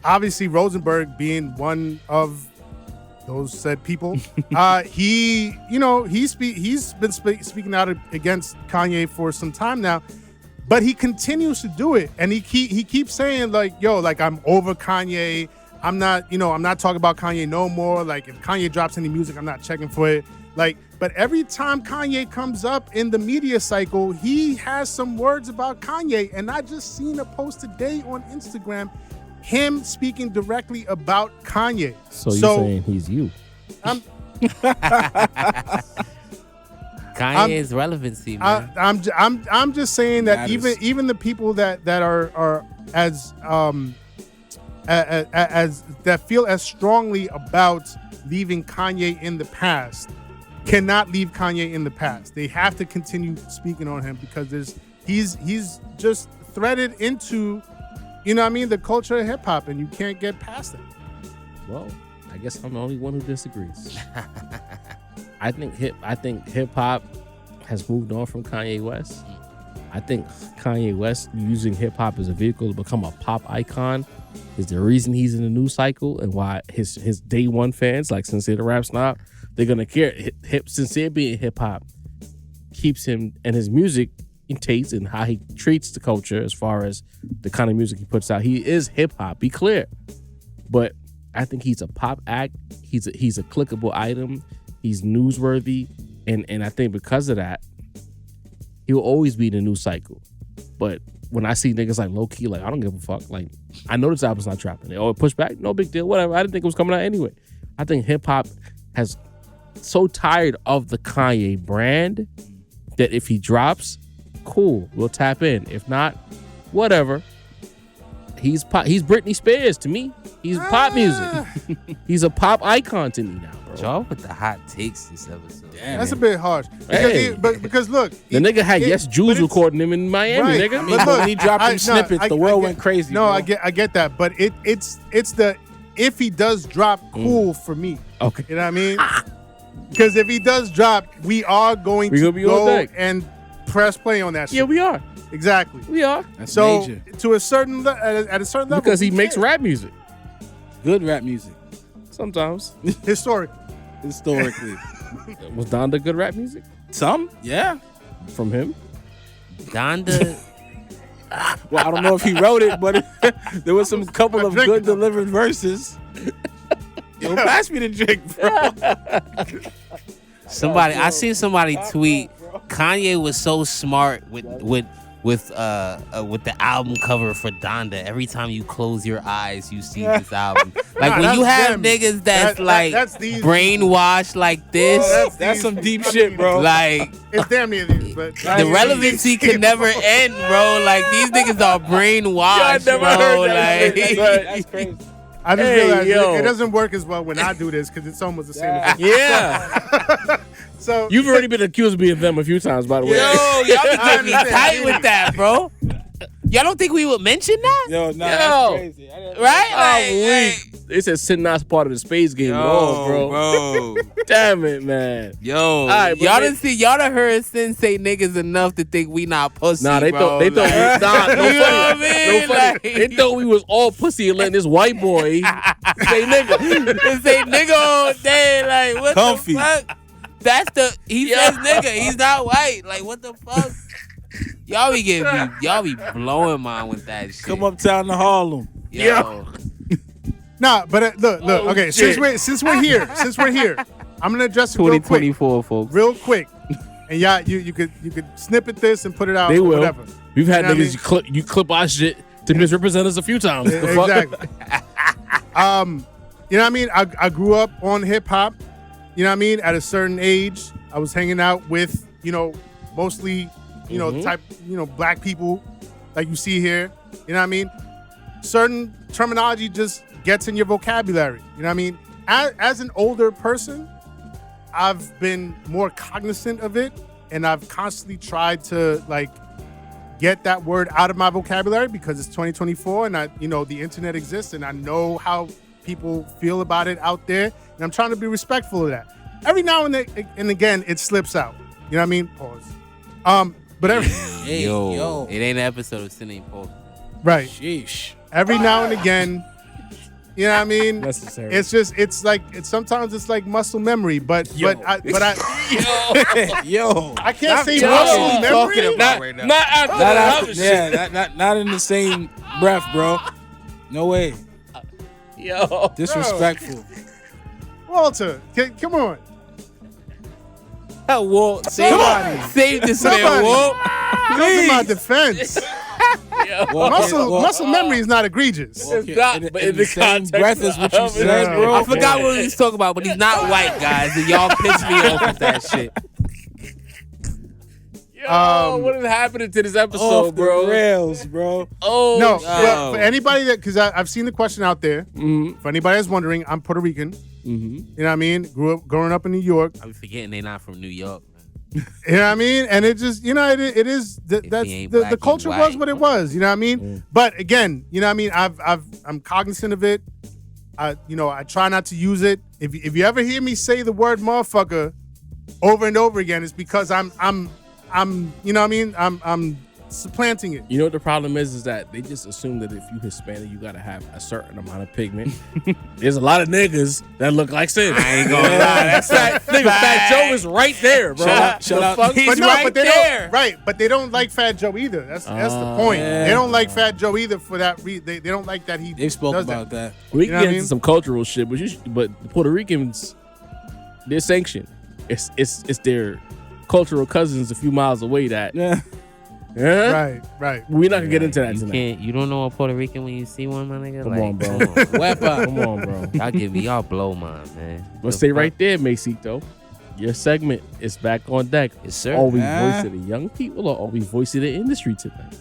Obviously Rosenberg being one of those said people, he's been speaking out against Kanye for some time now, but he continues to do it. And he keeps saying like, yo, like I'm over Kanye. I'm not talking about Kanye no more. Like if Kanye drops any music, I'm not checking for it. Like, but every time Kanye comes up in the media cycle, he has some words about Kanye. And I just seen a post today on Instagram, him speaking directly about Kanye. So you're saying he's you? Kanye's relevancy, man. I'm just saying that even the people that are as that feel as strongly about leaving Kanye in the past cannot leave Kanye in the past. They have to continue speaking on him because he's just threaded into, the culture of hip hop, and you can't get past it. Well, I guess I'm the only one who disagrees. I think hip hop has moved on from Kanye West. I think Kanye West using hip hop as a vehicle to become a pop icon is the reason he's in the news cycle, and why his day one fans like Sincere the Rap Snob, they're gonna care. Sincere being hip hop keeps him and his music in taste and how he treats the culture as far as the kind of music he puts out. He is hip hop, be clear. But I think he's a pop act. He's a clickable item. He's newsworthy, and I think because of that, he'll always be in the news cycle. But when I see niggas like low key, like I don't give a fuck. Like I know this album's not dropping. Oh, it pushed back, no big deal, whatever. I didn't think it was coming out anyway. I think hip hop has so tired of the Kanye brand that if he drops, cool, we'll tap in. If not, whatever. He's Britney Spears to me. He's pop music. He's a pop icon to me now, bro. Y'all with the hot takes this episode. Damn, That's a man. bit harsh. Hey. Because look, The nigga had it- Yes but Jews it's- recording him in Miami, Right. nigga. I mean, But but look, when he dropped them snippets, the world went crazy. No, bro. I get that, but it's the if he does drop, cool for me. Okay. You know what I mean? Because if he does drop, we are going We to gonna be on go deck. and press play on that shit. Yeah, we are. Exactly. We are. That's So major. to a certain at a certain level, Because he we makes can. rap music. Good rap music, Sometimes. historic. historically. Was Donda good rap music Some, yeah. from him? Donda. Well, I don't know if he wrote it, but there was some couple of good delivered verses. Yo, pass me the drink, bro. Somebody, I seen somebody tweet. Kanye was so smart with the album cover for Donda. Every time you close your eyes, you see this album. Like Nah, when you that's have them. niggas that's like that's these. brainwashed like this, That's some deep shit, bro. like It's damn near these, but the relevancy can never end, bro. Like these niggas are brainwashed, never bro. heard that Like shit. That's crazy. I just Hey, realized yo. it doesn't work as well when I do this because it's almost the same. effect. Yeah. So You've already been accused of being them a few times, by the way. Yo, y'all be I getting me understand. tight with that, bro. Y'all don't think we would mention that? Yo, nah, Yo. that's crazy. I didn't- Right? I'm Like, weak. They said sin not's part of the space game at all, bro. Damn it, man. Yo, right, but y'all they- done heard Sin say niggas enough to think we not pussy. Nah, they bro. thought no You know funny. what I mean? No funny. Like- They thought we was all pussy and letting this white boy say nigga. They say nigga all day. Like, what Comfy. the fuck? He Yeah. says nigga. He's not white. Like, what the fuck? Y'all be blowing mine with that shit. Come uptown to Harlem. Yo. nah, but look. Oh, Okay, shit. since we're here, I'm gonna address it real quick, 2024, folks. real quick, and yeah, you could snippit this and put it out. They or will. Whatever. We've had You know what I niggas you clip our shit to misrepresent us a few times. The fuck? Exactly. You know what I mean? I grew up on hip hop. You know what I mean? At a certain age, I was hanging out with, mostly, type, black people like you see here. You know what I mean? Certain terminology just gets in your vocabulary. You know what I mean? As an older person, I've been more cognizant of it, and I've constantly tried to get that word out of my vocabulary because it's 2024 and the internet exists and I know how people feel about it out there, and I'm trying to be respectful of that. Every now and again, it slips out. You know what I mean? Pause. But Hey, Yo, it ain't an episode of Sin Ain't Post. right. Sheesh. Every now and again, you know what I mean? Necessary. It's sometimes it's like muscle memory, but Yo. I Yo. I can't say Yo. muscle memory. Talking about right now. Not after Not that after, other shit. yeah, not in the same breath, bro. No way. Yo. Disrespectful. Walter, come on. Walt, Somebody. save this man, Somebody. Walt. Come to my defense. Muscle memory is not egregious. It's not, but in the same context breath as what you of it. said, bro. I forgot what we was talking about, but he's not white, guys, and y'all pissed me off with that shit. Yo, what is happening to this episode, Off bro? the rails, bro. Oh, No, shit. well, for anybody because I've seen the question out there. Mhm. For anybody that's wondering, I'm Puerto Rican. Mhm. You know what I mean? Growing up in New York. I be forgetting they not from New York. You know what I mean? And it just, it is If that's he ain't the black, he culture was white. what it was. You know what I mean? Mm. But again, you know what I mean? I'm cognizant of it. I try not to use it. If you ever hear me say the word motherfucker over and over again, it's because I'm you know what I mean? I'm supplanting it. You know what the problem is that they just assume that if you Hispanic, you gotta have a certain amount of pigment. There's a lot of niggas that look like Sid. I ain't gonna lie, that's Fat Joe is right there, bro. Shout The out- fuck? He's But no, right but they there. but they don't like Fat Joe either. That's the point. yeah. They don't like Fat Joe either for that reason. They don't like that he They spoke does about that. We You can know get what I into mean? some cultural shit, but the Puerto Ricans, they're sanctioned. It's their cultural cousins a few miles away that. Yeah. Yeah. Right. We're not gonna get into that You tonight. can't. You don't know a Puerto Rican when you see one, my nigga. Come Like, on, bro. come on. Wepa. Come on, bro. Y'all give me, y'all blow mine, man. But stay right there, Masito. Your segment is back on deck. Yes, sir. Are we Ah. voice of the young people or are we voice of the industry tonight?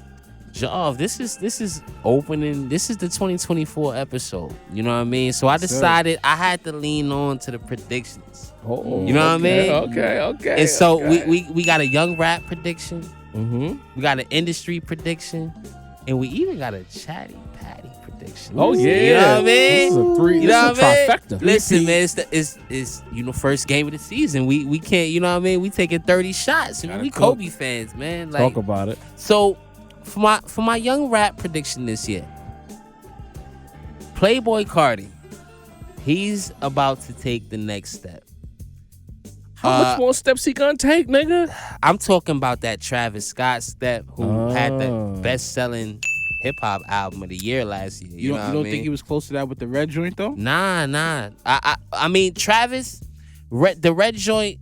Jav, this is opening. This is the 2024 episode. You know what I mean? So I decided I had to lean on to the predictions. Oh, you know what I mean? Okay. And so we got a young rap prediction. Mm-hmm. We got an industry prediction, and we even got a chatty patty prediction. Oh yeah, you know what I mean? This is a three. You know This is what a I mean? trifecta. Listen, man, it's first game of the season. We can't, you know what I mean? We taking 30 shots. And we Kobe fans, man. Like, talk about it. So for my young rap prediction this year, Playboy Cardi, he's about to take the next step. How much more steps he gonna take, nigga? I'm talking about that Travis Scott step, who had the best-selling hip-hop album of the year last year. You don't think he was close to that with the red joint though? Nah. I mean, Travis, the red joint,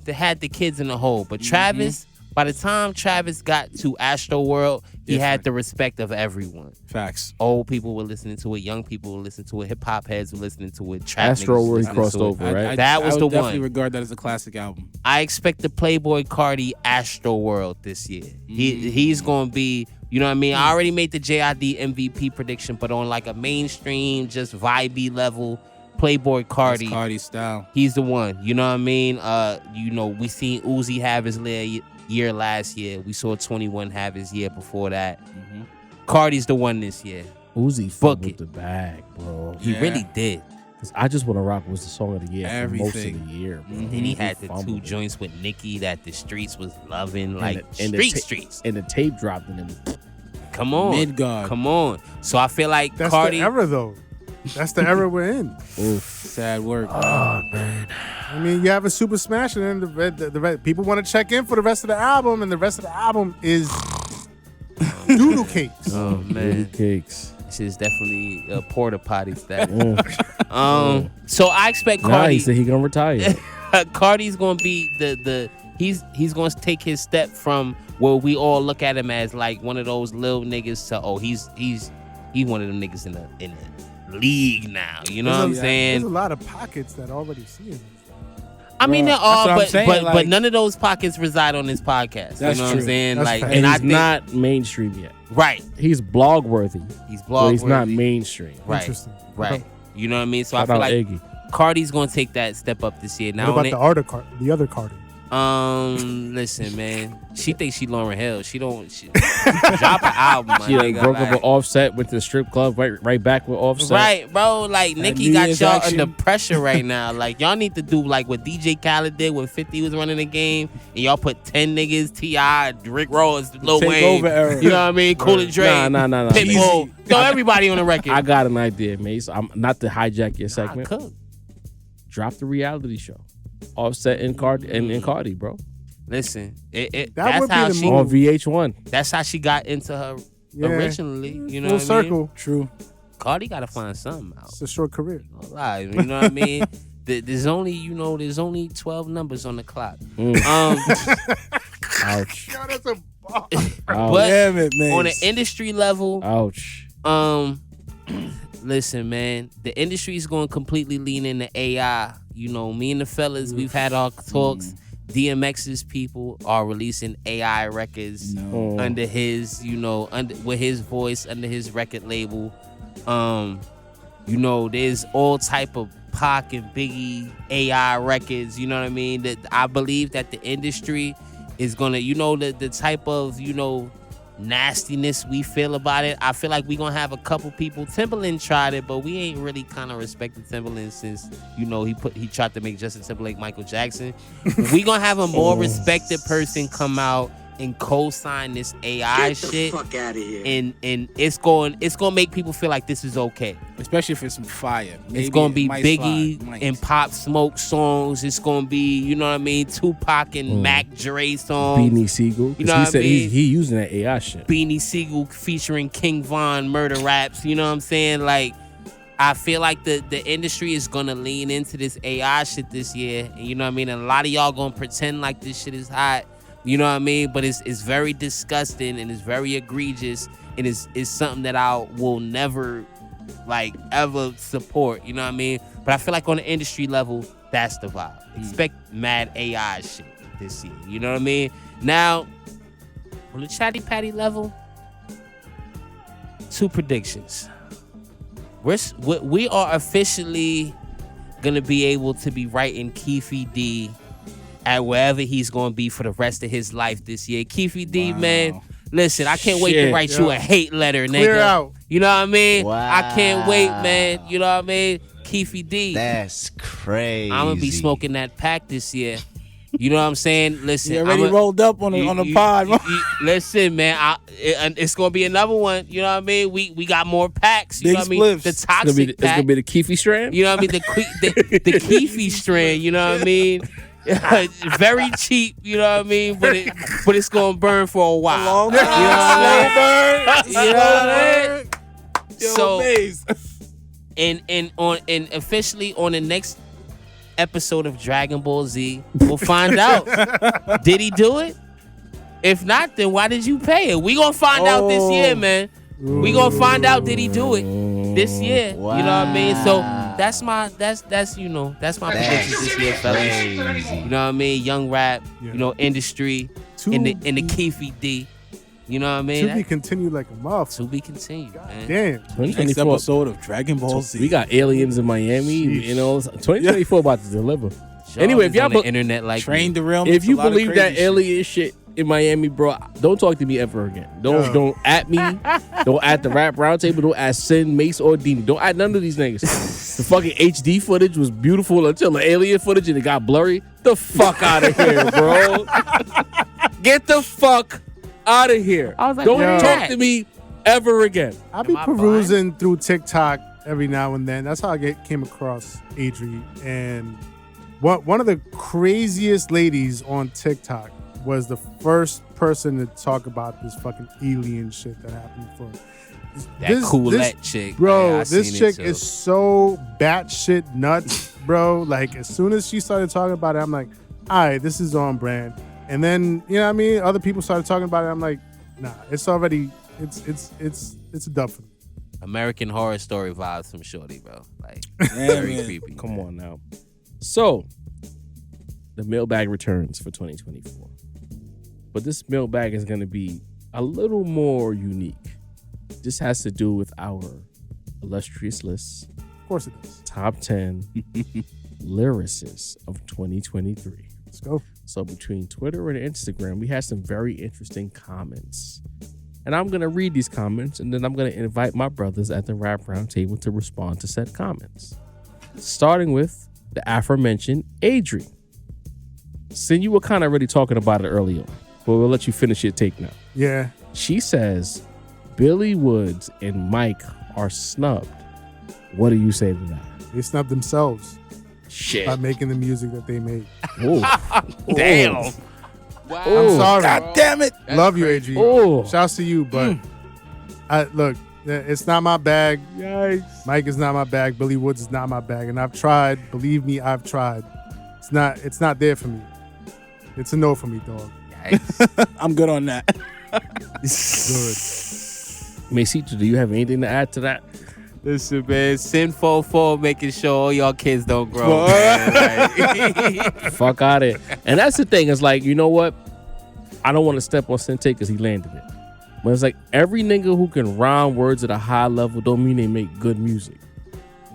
that had the kids in the hole, but Travis, by the time Travis got to Astro World, he had the respect of everyone. Facts. Old people were listening to it, young people were listening to it, hip hop heads were listening to it. Trap Astro niggas were where he listening crossed to it. over, right? That was I the would definitely one. regard that as a classic album. I expect the Playboy Cardi Astro World this year. He's gonna be, you know what I mean? I already made the JID MVP prediction, but on like a mainstream, just vibey level, Playboy Cardi. That's Cardi style. He's the one. You know what I mean? You know, we seen Uzi have his year last year. We saw 21 have his year before that. Cardi's the one this year. Uzi Book fucked with it. the bag, bro. He really did. Cause I Just Wanna Rock was the song of the year for most of Everything. the year, bro. And he had the fumbled two it. joints with Nicki that the streets was loving, like And the streets. And the tape dropped and then Come on. Midgard. Come on. So I feel like That's Cardi. the era, though. That's the era we're in. Sad work. I mean, you have a super smash, and then the red people want to check in for the rest of the album, and the rest of the album is doodle cakes. Oh man, cakes. this is definitely a porta potty status. So I expect Nah, Cardi. he said he gonna retire. Cardi's gonna be the he's gonna take his step from where we all look at him as like one of those little niggas to he's one of them niggas in the league now. You know what I'm saying? There's a lot of pockets that already see him. I mean, there That's what are, I'm saying, but like- none of those pockets reside on this podcast. That's you know what true. I'm saying? That's Like, fair. and And I he's think not mainstream yet. right. He's blog worthy. He's But blog. he's not mainstream. Right. Interesting. Right. You know what I mean? So Shout I feel out like Iggy. Cardi's gonna take that step up this year. Now, What about the other Cardi? listen, man. She thinks she Lauryn Hill. She drop an album. My She like nigga, broke up like- with Offset, went to the strip club, right back with Offset. Right, bro. Like Nicki New got Year's y'all action. under pressure right now. Like y'all need to do like what DJ Khaled did when 50 was running the game, and y'all put 10 niggas, T.I., Rick Ross, Lil Take Wayne. over era. You know what I mean? Cool and Dre. Nah. Pitbull. Throw everybody on the record. I got an idea, Mace. I'm not to hijack your I segment. could. Drop the reality show. Offset and Cardi and Cardi, bro. Listen, That that's would be how the she. move. On VH1. That's how she got into her Yeah. originally. You know Full what I mean? circle. True. Cardi gotta find something out. It's a short career. No lie, you know what I mean? There's only 12 numbers on the clock. Ouch. Yo, that's a bar. Ouch. But Damn it, man. on an industry level, Ouch. listen, man, the industry is going to completely lean into AI. You know, me and the fellas, we've had our talks. DMX's people are releasing AI records under his, with his voice, under his record label. You know, there's all type of Pac and Biggie AI records. You know what I mean? That I believe that the industry is gonna, the type of, nastiness we feel about it. I feel like we gonna have a couple people. Timbaland tried it, but we ain't really kind of respected Timbaland since he tried to make Justin Timberlake Michael Jackson. We gonna have a more respected person come out and co-sign this AI shit. Fuck out of here. And it's gonna make people feel like this is okay. Especially if it's some fire. Maybe It's gonna it be might Biggie slide. Might. and Pop Smoke songs. It's gonna be, you know what I mean, Tupac and Mac Dre songs. Beanie Siegel. 'Cause You know he what I said mean? he using that AI shit. Beanie Siegel featuring King Von murder raps. You know what I'm saying? Like, I feel like the industry is gonna lean into this AI shit this year. And you know what I mean? And a lot of y'all gonna pretend like this shit is hot. You know what I mean? But it's very disgusting and it's very egregious and it's something that I will never like ever support. You know what I mean? But I feel like on the industry level, that's the vibe. Expect mad AI shit this year. You know what I mean? Now, on the Chatty Patty level, 2 predictions. We are officially gonna be able to be writing Keefy D at wherever he's gonna be for the rest of his life this year. Keefy D, man, listen, I can't wait to write you a hate letter, Clear nigga. out. You know what I mean? Wow. I can't wait, man. You know what I mean? Keefy D. That's crazy. I'm gonna be smoking that pack this year. You know what I'm saying? Listen, You already rolled up on the pod. Listen, man, it's gonna be another one. You know what I mean? We got more packs. You Big know what I mean? spliffs. The It's toxic pack. gonna be the Keefy strand. You know what I mean? The Keefy strand. You know what I mean? Very cheap. You know what I mean? But it's gonna burn for a while. You know what I mean? You know what I mean? So and officially on the next episode of Dragon Ball Z, we'll find out. Did he do it? If not, then why did you pay it? We gonna find out this year, man. We gonna find out did he do it this year. Wow. You know what I mean? So that's my predictions this year, fellas. You know what I mean? Young rap, you know, industry in the Keefy D. You know what I mean? To be continued like a motherfucker. To be continued, man. Damn. Next 2024. episode of Dragon Ball Z. We got aliens in Miami. Sheesh. You know, 2024 about to deliver. Y'all Anyway, is if y'all on the internet like Train me. derailment. If you believe that alien shit in Miami, bro, don't talk to me ever again. Don't at me. Don't at the rap roundtable. Don't at Sin, Mase, or Dini. Don't at none of these niggas. The fucking HD footage was beautiful until the alien footage and it got blurry. The fuck out of here, bro. Get the fuck out of here. I was like, don't yo. talk to me ever again. I'll be Am I perusing through TikTok every now and then. That's how I came across Adri. And one of the craziest ladies on TikTok was the first person to talk about this fucking alien shit that happened for That Coolette chick. Bro, man, I this seen it chick too. is so batshit nuts, bro. Like, as soon as she started talking about it, I'm like, all right, this is on brand. And then, you know what I mean? Other people started talking about it. I'm like, nah, it's already, it's a dub for me. American Horror Story vibes from Shorty, bro. Like, Yeah, very man. creepy. Come on now. So, the mailbag returns for 2024. But this mailbag is going to be a little more unique. This has to do with our illustrious list, Of course it does. top 10 lyricists of 2023. Let's go. So between Twitter and Instagram, we had some very interesting comments. And I'm going to read these comments, and then I'm going to invite my brothers at the Rap Roundtable to respond to said comments. Starting with the aforementioned Adri. Sin, you were kind of already talking about it earlier, but we'll let you finish your take now. Yeah. She says, Billy Woods and Mike are snubbed. What do you say to that? They snubbed themselves Shit. by making the music that they made. Damn. Wow. I'm sorry. God damn it. That's Love crazy. you, Oh. Adri. Shouts to you, but look, it's not my bag. Yikes. Mike is not my bag. Billy Woods is not my bag. And I've tried. Believe me, I've tried. It's not there for me. It's a no for me, dog. I'm good on that. Good. Mesito, do you have anything to add to that? Listen, man, Sinful for making sure all y'all kids don't grow. Man. Like, Fuck out of it. And that's the thing. It's like, you know what? I don't want to step on Sente because he landed it. But it's like every nigga who can rhyme words at a high level don't mean they make good music.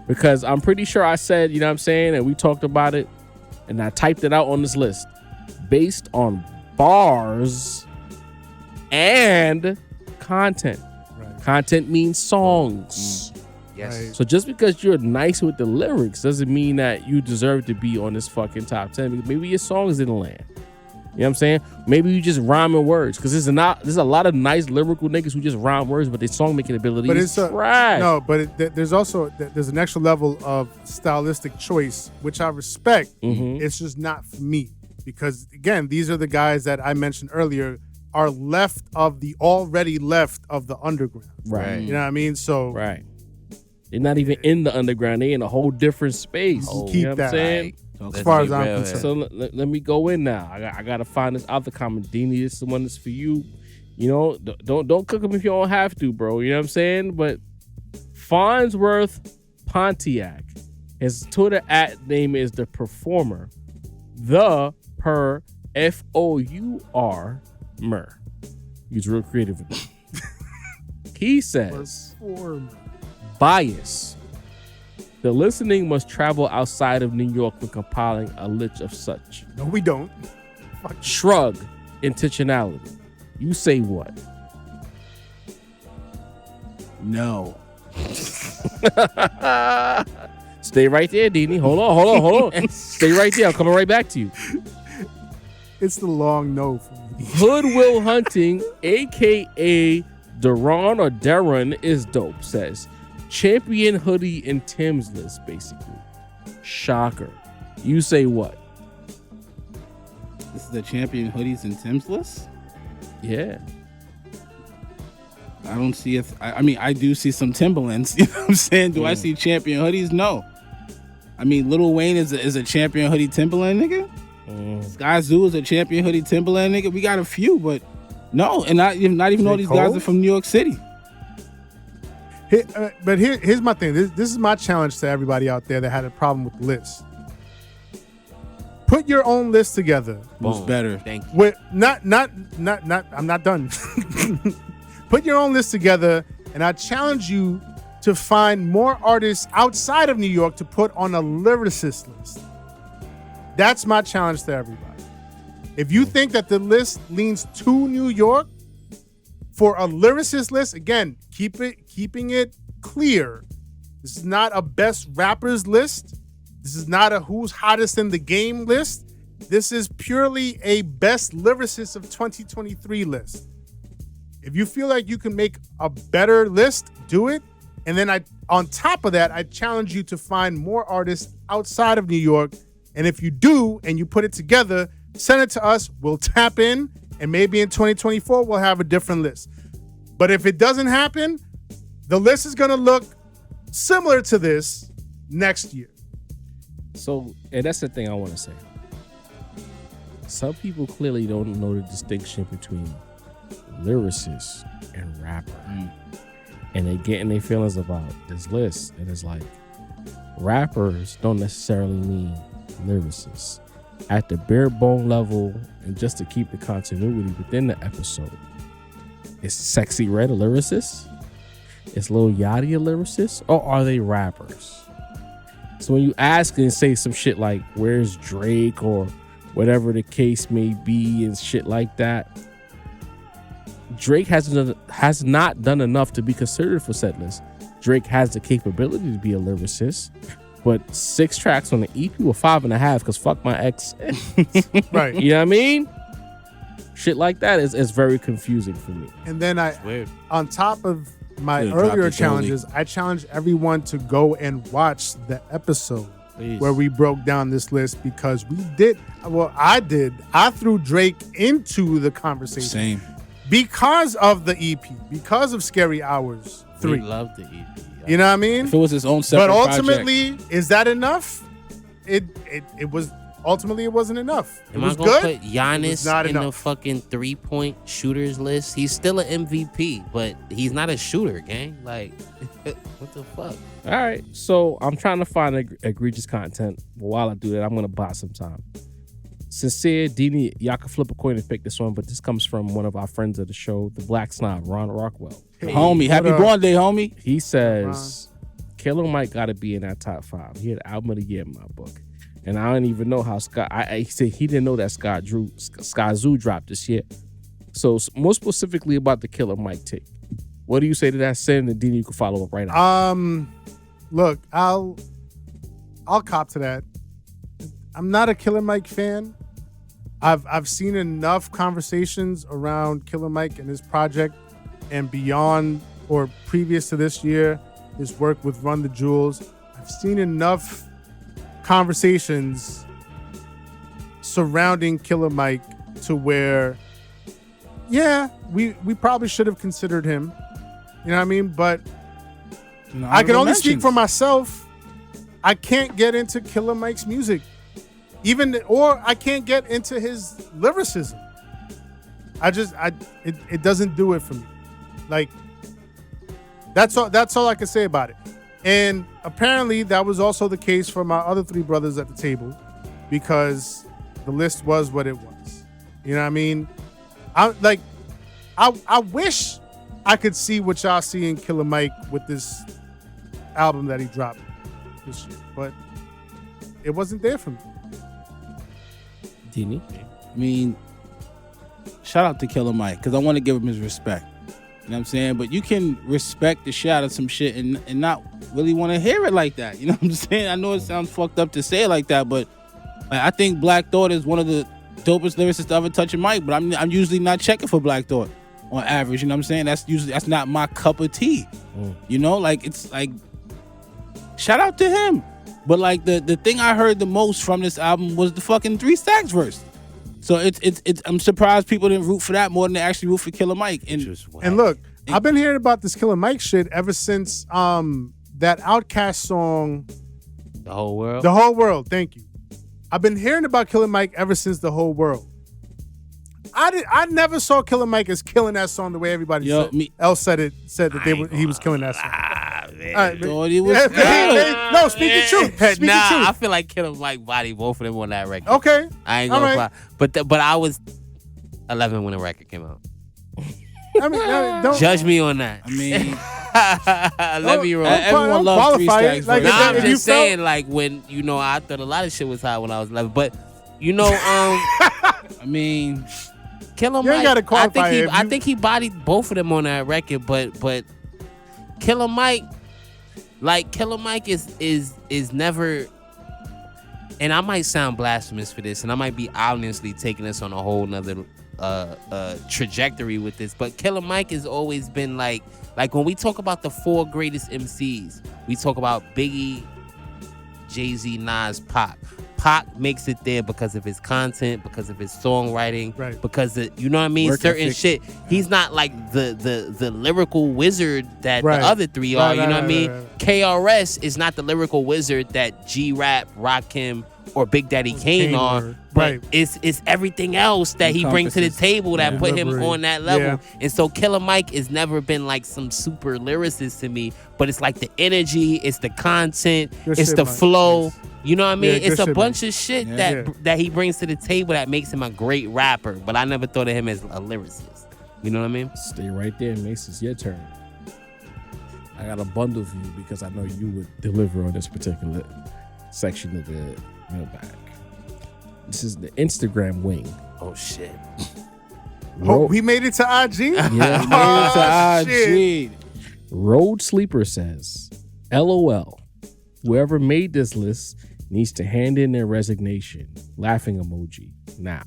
Because I'm pretty sure I said, you know what I'm saying, and we talked about it, and I typed it out on this list. Based on bars and content. Right. Content means songs. yes. Right. So just because you're nice with the lyrics doesn't mean that you deserve to be on this fucking top 10. Because maybe your songs didn't land. You know what I'm saying? Maybe you just rhyming words. Because there's a lot of nice lyrical niggas who just rhyme words, but their song making ability is trash. No, but there's also there's an extra level of stylistic choice, which I respect. Mhm. It's just not for me because again, these are the guys that I mentioned earlier are already left of the underground. Right. You know what I mean? So Right. They're not even in the underground. They in a whole different space. You You keep know what that. I'm saying? as far as I'm real, concerned. So let me go in now. I gotta find this other comment. Dini, this is the one that's for you. You know, don't cook them if you don't have to, bro. You know what I'm saying? But Farnsworth Pontiac, his Twitter @ name is the Performer, the per FOUR mer. He's real creative with it. He says, Perform. bias. The listening must travel outside of New York when compiling a list of such. No, we don't. Shrug. Intentionality. You say what? No. Stay right there, Deanie. Hold on. Stay right there. I'm coming right back to you. It's the long no for me. Hoodwill Hunting, a.k.a. Duran or Darren, is dope, says. Champion hoodie and Tim's list, basically. Shocker. You say what? This is the champion hoodies and Tim's list? Yeah. I don't see it. I mean, I do see some Timberlands. You know what I'm saying? Do I see champion hoodies? No. I mean, Lil Wayne is a champion hoodie Timberland nigga. Sky Zoo is a champion hoodie Timberland nigga. We got a few, but no. And not even all these guys are from New York City. But here's my thing. This is my challenge to everybody out there that had a problem with lists. Put your own list together. Who's better? Thank you. With not. I'm not done. Put your own list together, and I challenge you to find more artists outside of New York to put on a lyricist list. That's my challenge to everybody. If you think that the list leans to New York for a lyricist list, again, keeping it clear. This is not a best rappers list. This is not a who's hottest in the game list. This is purely a best lyricist of 2023 list. If you feel like you can make a better list, do it. And then on top of that, I challenge you to find more artists outside of New York. And if you do, and you put it together, send it to us. We'll tap in, and maybe in 2024, we'll have a different list. But if it doesn't happen, the list is going to look similar to this next year. So, and that's the thing I want to say. Some people clearly don't know the distinction between lyricist and rapper. And they get in their feelings about this list. And it's like, rappers don't necessarily mean lyricists. At the bare bone level, and just to keep the continuity within the episode, is Sexy Red a lyricist? Is Lil Yachty a lyricist? Or are they rappers? So when you ask and say some shit like, where's Drake, or whatever the case may be and shit like that, Drake has not done enough to be considered for set list. Drake has the capability to be a lyricist, but 6 tracks on the EP were 5.5 because fuck my ex. Right. You know what I mean? Shit like that is very confusing for me. And then on top of my Yeah, earlier dropped it challenges, I challenge everyone to go and watch the episode where we broke down this list, because I threw Drake into the conversation. Same. Because of the EP, because of Scary Hours 3. We love the EP. You know what I mean? If it was his own separate But project. ultimately, is that enough? It was ultimately it wasn't enough. It Am was I gonna good. put It was Giannis not in the enough. fucking 3-point shooters list? He's still an MVP, but he's not a shooter, gang. Like, what the fuck? All right, so I'm trying to find egregious content. But while I do that, I'm gonna buy some time. Sincere, Deanie, y'all can flip a coin and pick this one, but this comes from one of our friends of the show, the Black Snob, Ron Rockwell. Homie, happy born day, homie. He says, Killer Mike got to be in that top 5. He had album of the year in my book. And I don't even know how Scott, he said he didn't know that Sky Zoo dropped this year. So more specifically about the Killer Mike take. What do you say to that, Sin? And Deanie, you can follow up right now. Look, I'll cop to that. I'm not a Killer Mike fan. I've seen enough conversations around Killer Mike and his project and beyond, or previous to this year, his work with Run the Jewels. I've seen enough conversations surrounding Killer Mike to where, yeah, we probably should have considered him. You know what I mean? But I can only speak for myself. I can't get into Killer Mike's music. Or I can't get into his lyricism. It doesn't do it for me. Like, that's all I can say about it. And apparently that was also the case for my other 3 brothers at the table, because the list was what it was. You know what I mean? I I could see what y'all see in Killer Mike with this album that he dropped this year, but it wasn't there for me. Dini? I mean, shout out to Killer Mike because I want to give him his respect. You know what I'm saying? But you can respect the shit out of some shit and not really want to hear it like that. You know what I'm saying? I know it sounds fucked up to say it like that, but like, I think Black Thought is one of the dopest lyricists to ever touch a mic. But I'm usually not checking for Black Thought on average. You know what I'm saying? That's not my cup of tea. You know, like it's like shout out to him. But like the thing I heard the most from this album was the fucking 3 Stacks verse. So it's I'm surprised people didn't root for that more than they actually root for Killer Mike. And look, I've been hearing about this Killer Mike shit ever since that Outkast song, The Whole World. The Whole World. Thank you. I've been hearing about Killer Mike ever since The Whole World. I never saw Killer Mike as killing that song the way everybody else said that he was killing that song. Man. All right, Thought he was good. no, speak the truth. Speak the truth. I feel like Killer Mike body both of them on that record. Okay. I ain't gonna lie. But I was 11 when the record came out. I mean, don't Judge me on that. I mean, 11-year-old. everyone loves 3 Stacks. Like, verse. Nah, I'm if you just saying, like, when, I thought a lot of shit was hot when I was 11. But, I mean, Killer You ain't Mike, gotta qualify it. I think he bodied both of them on that record, but Killer Mike, like Killer Mike is never, and I might sound blasphemous for this, and I might be honestly taking this on a whole nother trajectory with this, but Killer Mike has always been like when we talk about the 4 greatest MCs, we talk about Biggie, Jay-Z, Nas, Pac. Pac makes it there because of his content, because of his songwriting, right. because of, you know what I mean? Work Certain ethic. shit. He's not like the lyrical wizard that Right. the other 3 are, you know what I mean? Right. KRS is not the lyrical wizard that G-Rap, Rakim, or Big Daddy Kane are, were. but Right. it's everything else that he brings to the Encompasses. table that put him Delivery. on that level. Yeah. And so Killer Mike has never been like some super lyricist to me, but it's like the energy, it's the content, Good it's shit, the Mike. flow. Yes. You know what I mean? Yeah, good It's a shit, bunch of shit Yeah. that he brings to the table that makes him a great rapper, but I never thought of him as a lyricist. You know what I mean? Stay right there, Mase. It's your turn. I got a bundle for you because I know you would deliver on this particular section of the mailbag. This is the Instagram wing. Oh shit. Oh, he made it to IG? Yeah. Oh, shit. Road Sleeper says, LOL. Whoever made this list needs to hand in their resignation. Laughing emoji. Now.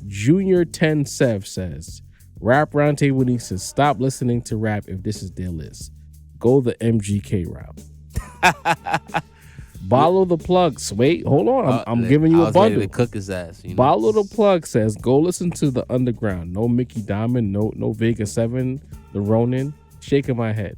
Junior 10 Sev says, Rap Roundtable needs to stop listening to rap if this is their list. Go the MGK route. Follow the plugs. Wait, hold on. I'm giving you I a was ready bundle. to cook his ass. You know? Follow the plug says, go listen to the Underground. No Mickey Diamond, no Vega 7, the Ronin. Shaking my head.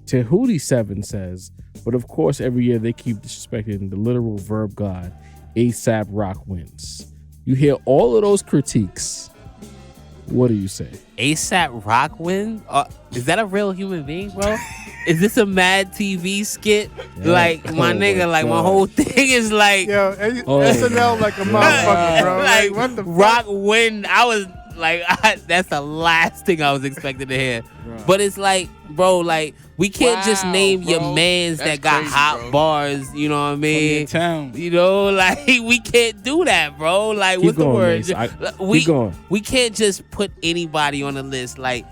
Tehuti 7 says, but of course every year they keep disrespecting the literal verb god. ASAP Rock wins. You hear all of those critiques. What do you say? ASAP Rock win? Is that a real human being, bro? Is this a Mad TV skit? Yeah. Like, my Oh nigga, my like, my God. whole thing is like, Yo, Oh, SNL like a motherfucker, bro. like, What the fuck? Rock win. I was like, that's the last thing I was expecting to hear. But it's like, bro, like, we can't just Wow, name your bro. mans That's that got crazy, hot bro. bars, you know what I mean? Town. You know, like, we can't do that, bro. Like, Keep what's the going, word? Mase. Keep going. We can't just put anybody on the list. Like,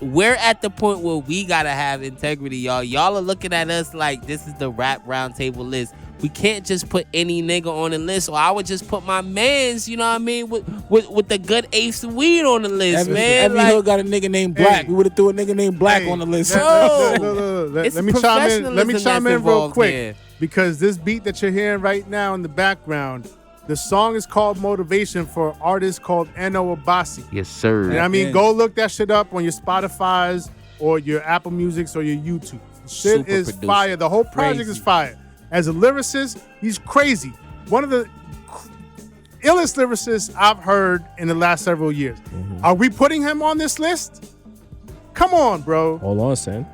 we're at the point where we gotta have integrity, y'all. Y'all are looking at us like this is the Rap Roundtable list. We can't just put any nigga on the list, or I would just put my mans, you know what I mean, with the good eighth weed on the list, man. Every Like, hood got a nigga named Black. Hey. We would have threw a nigga named Black Hey, on the list. Let It's me chime in. Let me professionalism chime that's in real involved quick here. because this beat that you're hearing right now in the background, the song is called "Motivation" for an artist called Eno Abasi. yes, sir. And I mean, Yeah. go look that shit up on your Spotify's or your Apple Music's or your YouTube. The shit Super is producer. fire. The whole project Crazy. is fire. As a lyricist, he's crazy. One of the illest lyricists I've heard in the last several years. Are we putting him on this list? Come on, bro. Hold on, son.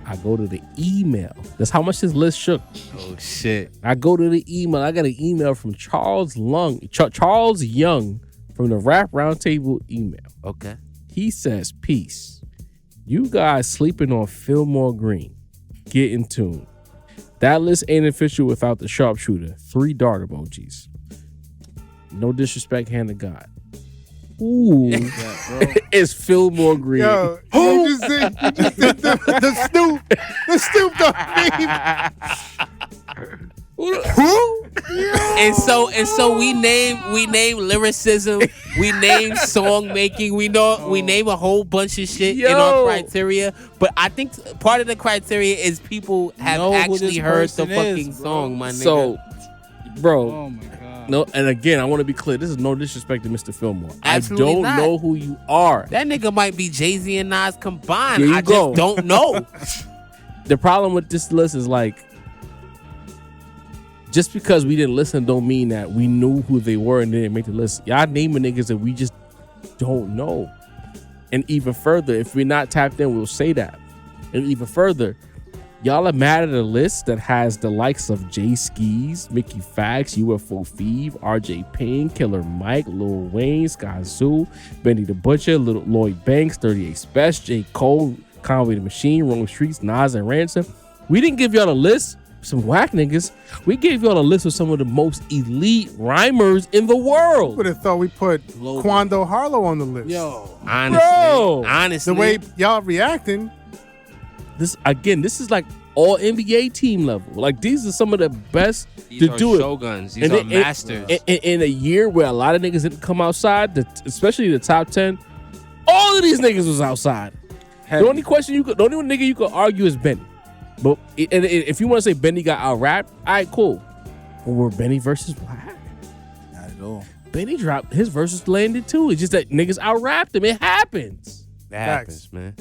I go to the email. That's how much this list shook. Oh shit. I go to the email. I got an email from Charles Young from the Rap Roundtable email. Okay. He says, peace. You guys sleeping on Fillmore Green. Get in tune. That list ain't official without the sharpshooter. 3 dart emojis. No disrespect, hand to God. Ooh. It's Fillmore Green. Yo, you just did the Snoop Dogg meme. And so we name lyricism, we name song making, we name a whole bunch of shit in our criteria. But I think part of the criteria is people have actually heard the fucking song, my nigga. So, bro. Oh my God. No, and again, I want to be clear. This is no disrespect to Mr. Fillmore. Absolutely I don't not. know who you are. That nigga might be Jay-Z and Nas combined. There you I go. just don't know. The problem with this list is like, just because we didn't listen don't mean that we knew who they were and didn't make the list. Y'all naming niggas that we just don't know. And even further, if we're not tapped in, we'll say that. And even further, y'all are mad at a list that has the likes of Jay Skis, Mickey Fax, UFO Feeve, RJ Payne, Killer Mike, Lil Wayne, Skyzoo, Benny the Butcher, Little Lloyd Banks, 38 Special, J. Cole, Conway the Machine, Rolling Streets, Nas and Ransom. We didn't give y'all a list. Some whack niggas. We gave y'all a list of some of the most elite rhymers in the world. Would have thought we put Quando Harlow on the list. Yo. Honestly. The way y'all reacting. This is like all NBA team level. Like these are some of the best These to are shoguns. shoguns. These are masters. In a year where a lot of niggas didn't come outside, especially the top 10, all of these niggas was outside. The only nigga you could argue is Benny. But if you want to say Benny got out-rapped, all right, cool. But were Benny versus Black? Not at all. Benny dropped his verses landed too. It's just that niggas out-rapped him. It happens. That happens, man.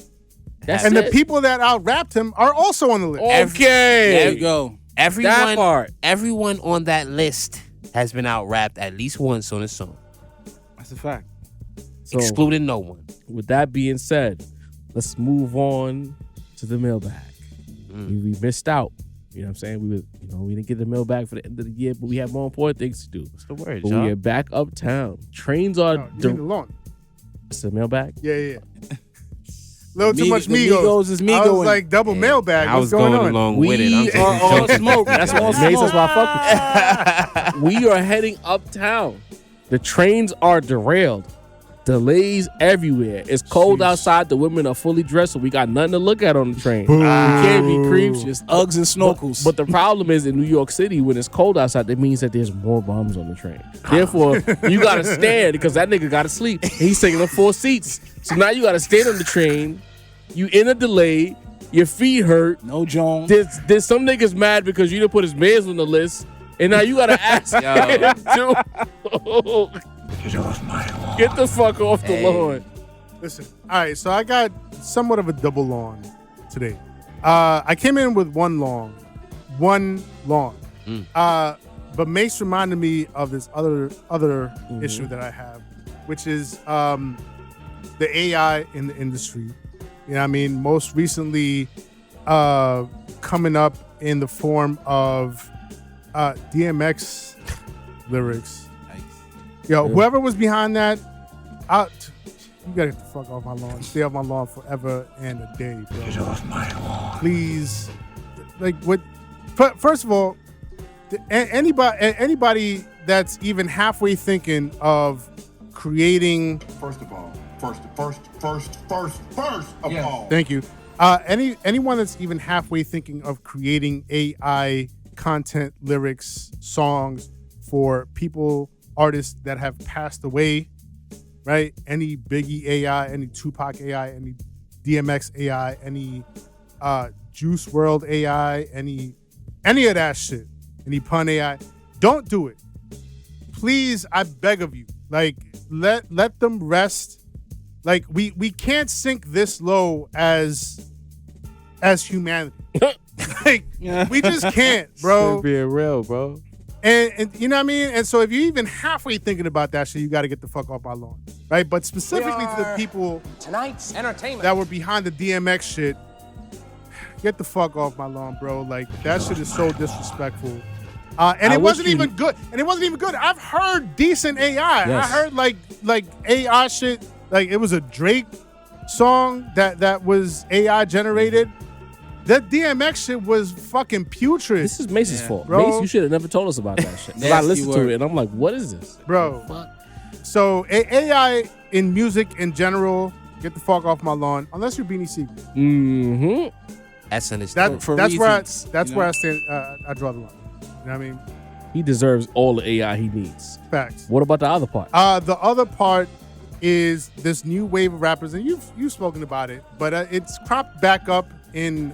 That's And it. the people that out-rapped him are also on the list. Okay. There you go. That part. Everyone on that list has been out-rapped at least once on a song. That's a fact. So, excluding no one. with that being said, let's move on to the mailbag. We missed out. You know what I'm saying? We didn't get the mailbag for the end of the year, but we have more important things to do. What's the word, But John? we are back uptown. Trains are... You need the lawn. It's the mailbag? Yeah. Little too much the Migos. Migos is I Migo was like double mailbag. I was What's going going on? along We with it. I'm are just all joking. smoke. That's all smoke. That's why I fuck with you. We are heading uptown. The trains are derailed. Delays everywhere. It's cold outside. The women are fully dressed, so we got nothing to look at on the train. We can't be creeps. Just Uggs and snorkels. But the problem is in New York City, when it's cold outside, that means that there's more bums on the train. Therefore, you gotta stand because that nigga gotta sleep. He's taking up 4 seats. So now you gotta stand on the train. You in a delay. Your feet hurt. no Jones. There's some niggas mad because you didn't put his mans on the list, and now you gotta ask him to get the fuck off the lawn. Listen, all right, so I got somewhat of a double lawn today. I came in with one lawn. But Mase reminded me of this other issue that I have, which is the AI in the industry. You know what I mean? Most recently coming up in the form of DMX lyrics. Yo, whoever was behind that, you gotta get the fuck off my lawn. Stay off my lawn forever and a day, bro. Get off my lawn. Please. Like, what? First of all, anybody that's even halfway thinking of creating. First of all. Thank you. Anyone that's even halfway thinking of creating AI content, lyrics, songs for artists that have passed away, right? Any Biggie AI, any Tupac AI, any DMX AI, any Juice WRLD AI, any of that shit, any pun AI, don't do it. Please, I beg of you. Like, let them rest. Like, we can't sink this low as humanity. Like, we just can't, bro. Being real, bro. And you know what I mean? And so if you're even halfway thinking about that shit, you got to get the fuck off my lawn, right? But specifically to the people Tonight's entertainment. that were behind the DMX shit, get the fuck off my lawn, bro. Like, that shit is so disrespectful. And it wasn't even good. I've heard decent AI. Yes. I heard like AI shit Like it was a Drake song that was AI generated. That DMX shit was fucking putrid. This is Mace's fault. Bro. Mace, you should have never told us about that shit. 'Cause I Nasty listened to word. it and I'm like, what is this? Bro. Fuck. So AI in music in general, get the fuck off my lawn. Unless you're Beanie Siegel. Mm-hmm. That's understood. That's where reasons, that's you where know? I stand. I draw the line. You know what I mean? He deserves all the AI he needs. Facts. What about the other part? The other part is this new wave of rappers, and you've spoken about it, but it's cropped back up in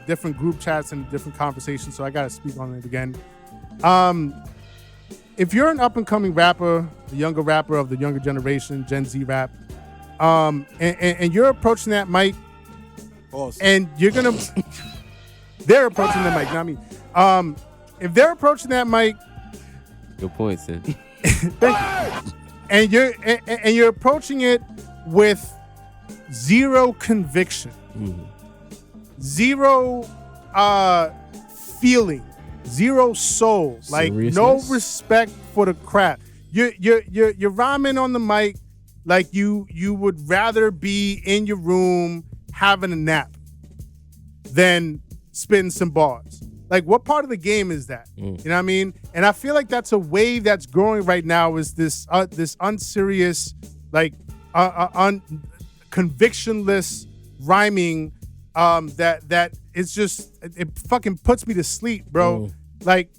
different group chats and different conversations. So I gotta speak on it again. If you're an up and coming rapper, the younger rapper of the younger generation, Gen Z rap, and you're approaching that mic, and you're gonna, they're approaching the mic. Not me. If they're approaching that mic, Good point, Sid. and you're approaching it with zero conviction, zero feeling, zero soul, like no Seriousness? respect for the craft. You're rhyming on the mic like you would rather be in your room having a nap than spitting some bars. Like, what part of the game is that? You know what I mean? And I feel like that's a wave that's growing right now. Is this unserious, like, convictionless rhyming that it's just it fucking puts me to sleep, bro. Like,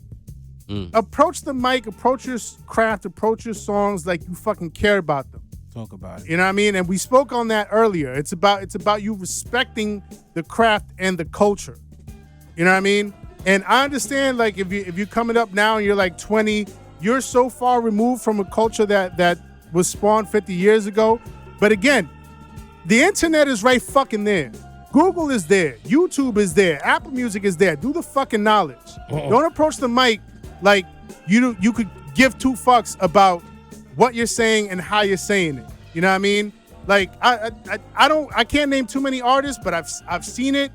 approach the mic, approach your craft, approach your songs like you fucking care about them. Talk about it. You know what I mean? And we spoke on that earlier. It's about you respecting the craft and the culture. You know what I mean? And I understand, like, if you're coming up now and you're like 20, you're so far removed from a culture that was spawned 50 years ago. But again, the internet is right fucking there. Google is there. YouTube is there. Apple Music is there. Do the fucking knowledge. Don't approach the mic like you could give two fucks about what you're saying and how you're saying it. You know what I mean? Like, I can't name too many artists, but I've seen it.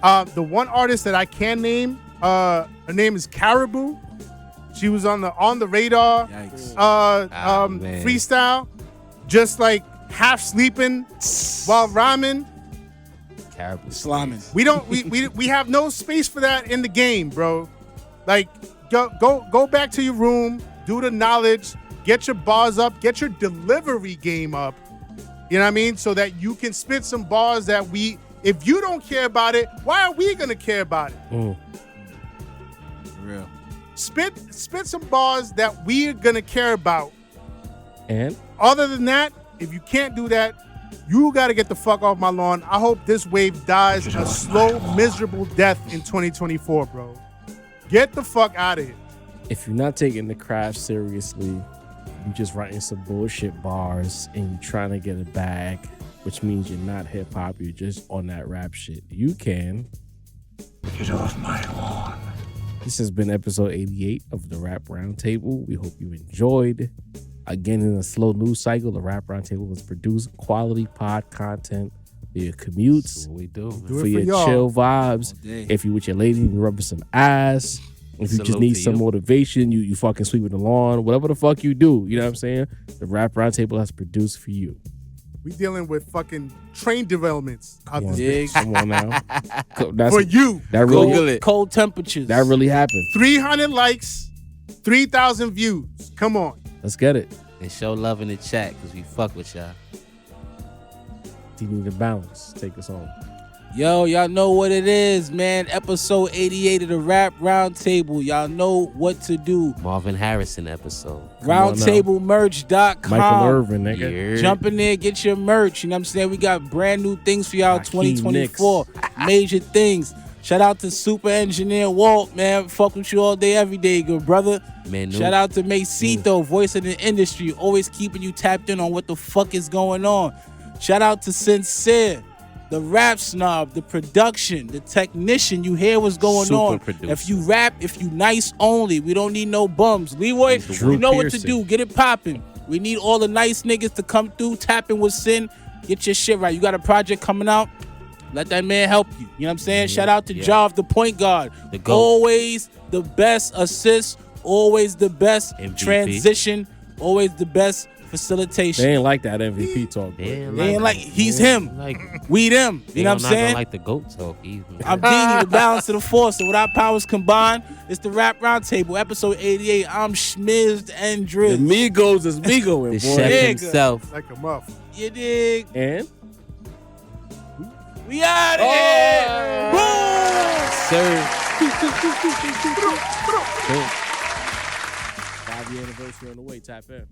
The one artist that I can name, her name is Caribou. She was on the radar Yikes. Man. freestyle, just like half sleeping while rhyming. Caribou. Slamming. We have no space for that in the game, bro. Like, go back to your room, do the knowledge, get your bars up, get your delivery game up. You know what I mean? So that you can spit some bars that if you don't care about it, why are we gonna care about it? For real. Spit some bars that we're gonna care about. And Other than that, if you can't do that, you gotta get the fuck off my lawn. I hope this wave dies a slow, miserable death in 2024, bro. Get the fuck out of here. if you're not taking the craft seriously, you just writing some bullshit bars and you're trying to get a bag, which means you're not hip hop, you're just on that rap shit. You can Get off my lawn. This has been episode 88 of the Rap Roundtable. We hope you enjoyed. Again, in a slow news cycle, the Rap Roundtable has produced quality pod content for your commutes, That's what we do. Do it for for your y'all. chill vibes. day. If you with your lady and you rubbing some ass, if you just Salute need to some you. motivation, you fucking sweeping the lawn, whatever the fuck you do, you know what I'm saying? The Rap Roundtable has produced for you. We dealing with fucking train derailments out Come on, this bitch. come on now. That's, For you. that Google really, it. Cold temperatures. that really happened. 300 likes, 3,000 views. Come on. Let's get it. And show love in the chat because we fuck with y'all. You need a balance. Take us home. Yo, y'all know what it is, man. Episode 88 of the Rap Roundtable. Y'all know what to do. Marvin Harrison episode. Roundtablemerch.com. Michael Irvin, nigga. Yeah. Jump in there, get your merch. You know what I'm saying? We got brand new things for y'all Hakeem 2024. Major things. Shout out to Super Engineer Walt, man. Fuck with you all day, every day, good brother. Man, Shout out to Macito, voice of the industry, always keeping you tapped in on what the fuck is going on. Shout out to Sincere, the rap snob, the production, the technician. You hear what's going Super on. producer. If you rap, if you nice only, we don't need no bums. Leroy, Drew you know what to Pearson. do. Get it popping. We need all the nice niggas to come through, tap in with Sin. Get your shit right. You got a project coming out? Let that man help you. You know what I'm saying? Shout out to Yeah. Jav, the point guard. The GOAT. Always the best assist, always the best MVP. transition, always the best facilitation. They ain't like that MVP talk. But They ain't like he's him. Like, We them. You know what I'm not saying? gonna like the GOAT talk either. I'm Dini, the balance of the force. And with our powers combined, it's the Rap Roundtable, episode 88. I'm Schmizzed and the Driz. Migos is Migoing, The boy. chef Nigga. himself. Like a muff. You dig? And We out of here. Boom. Sir. 5-year anniversary on the way. Tap in.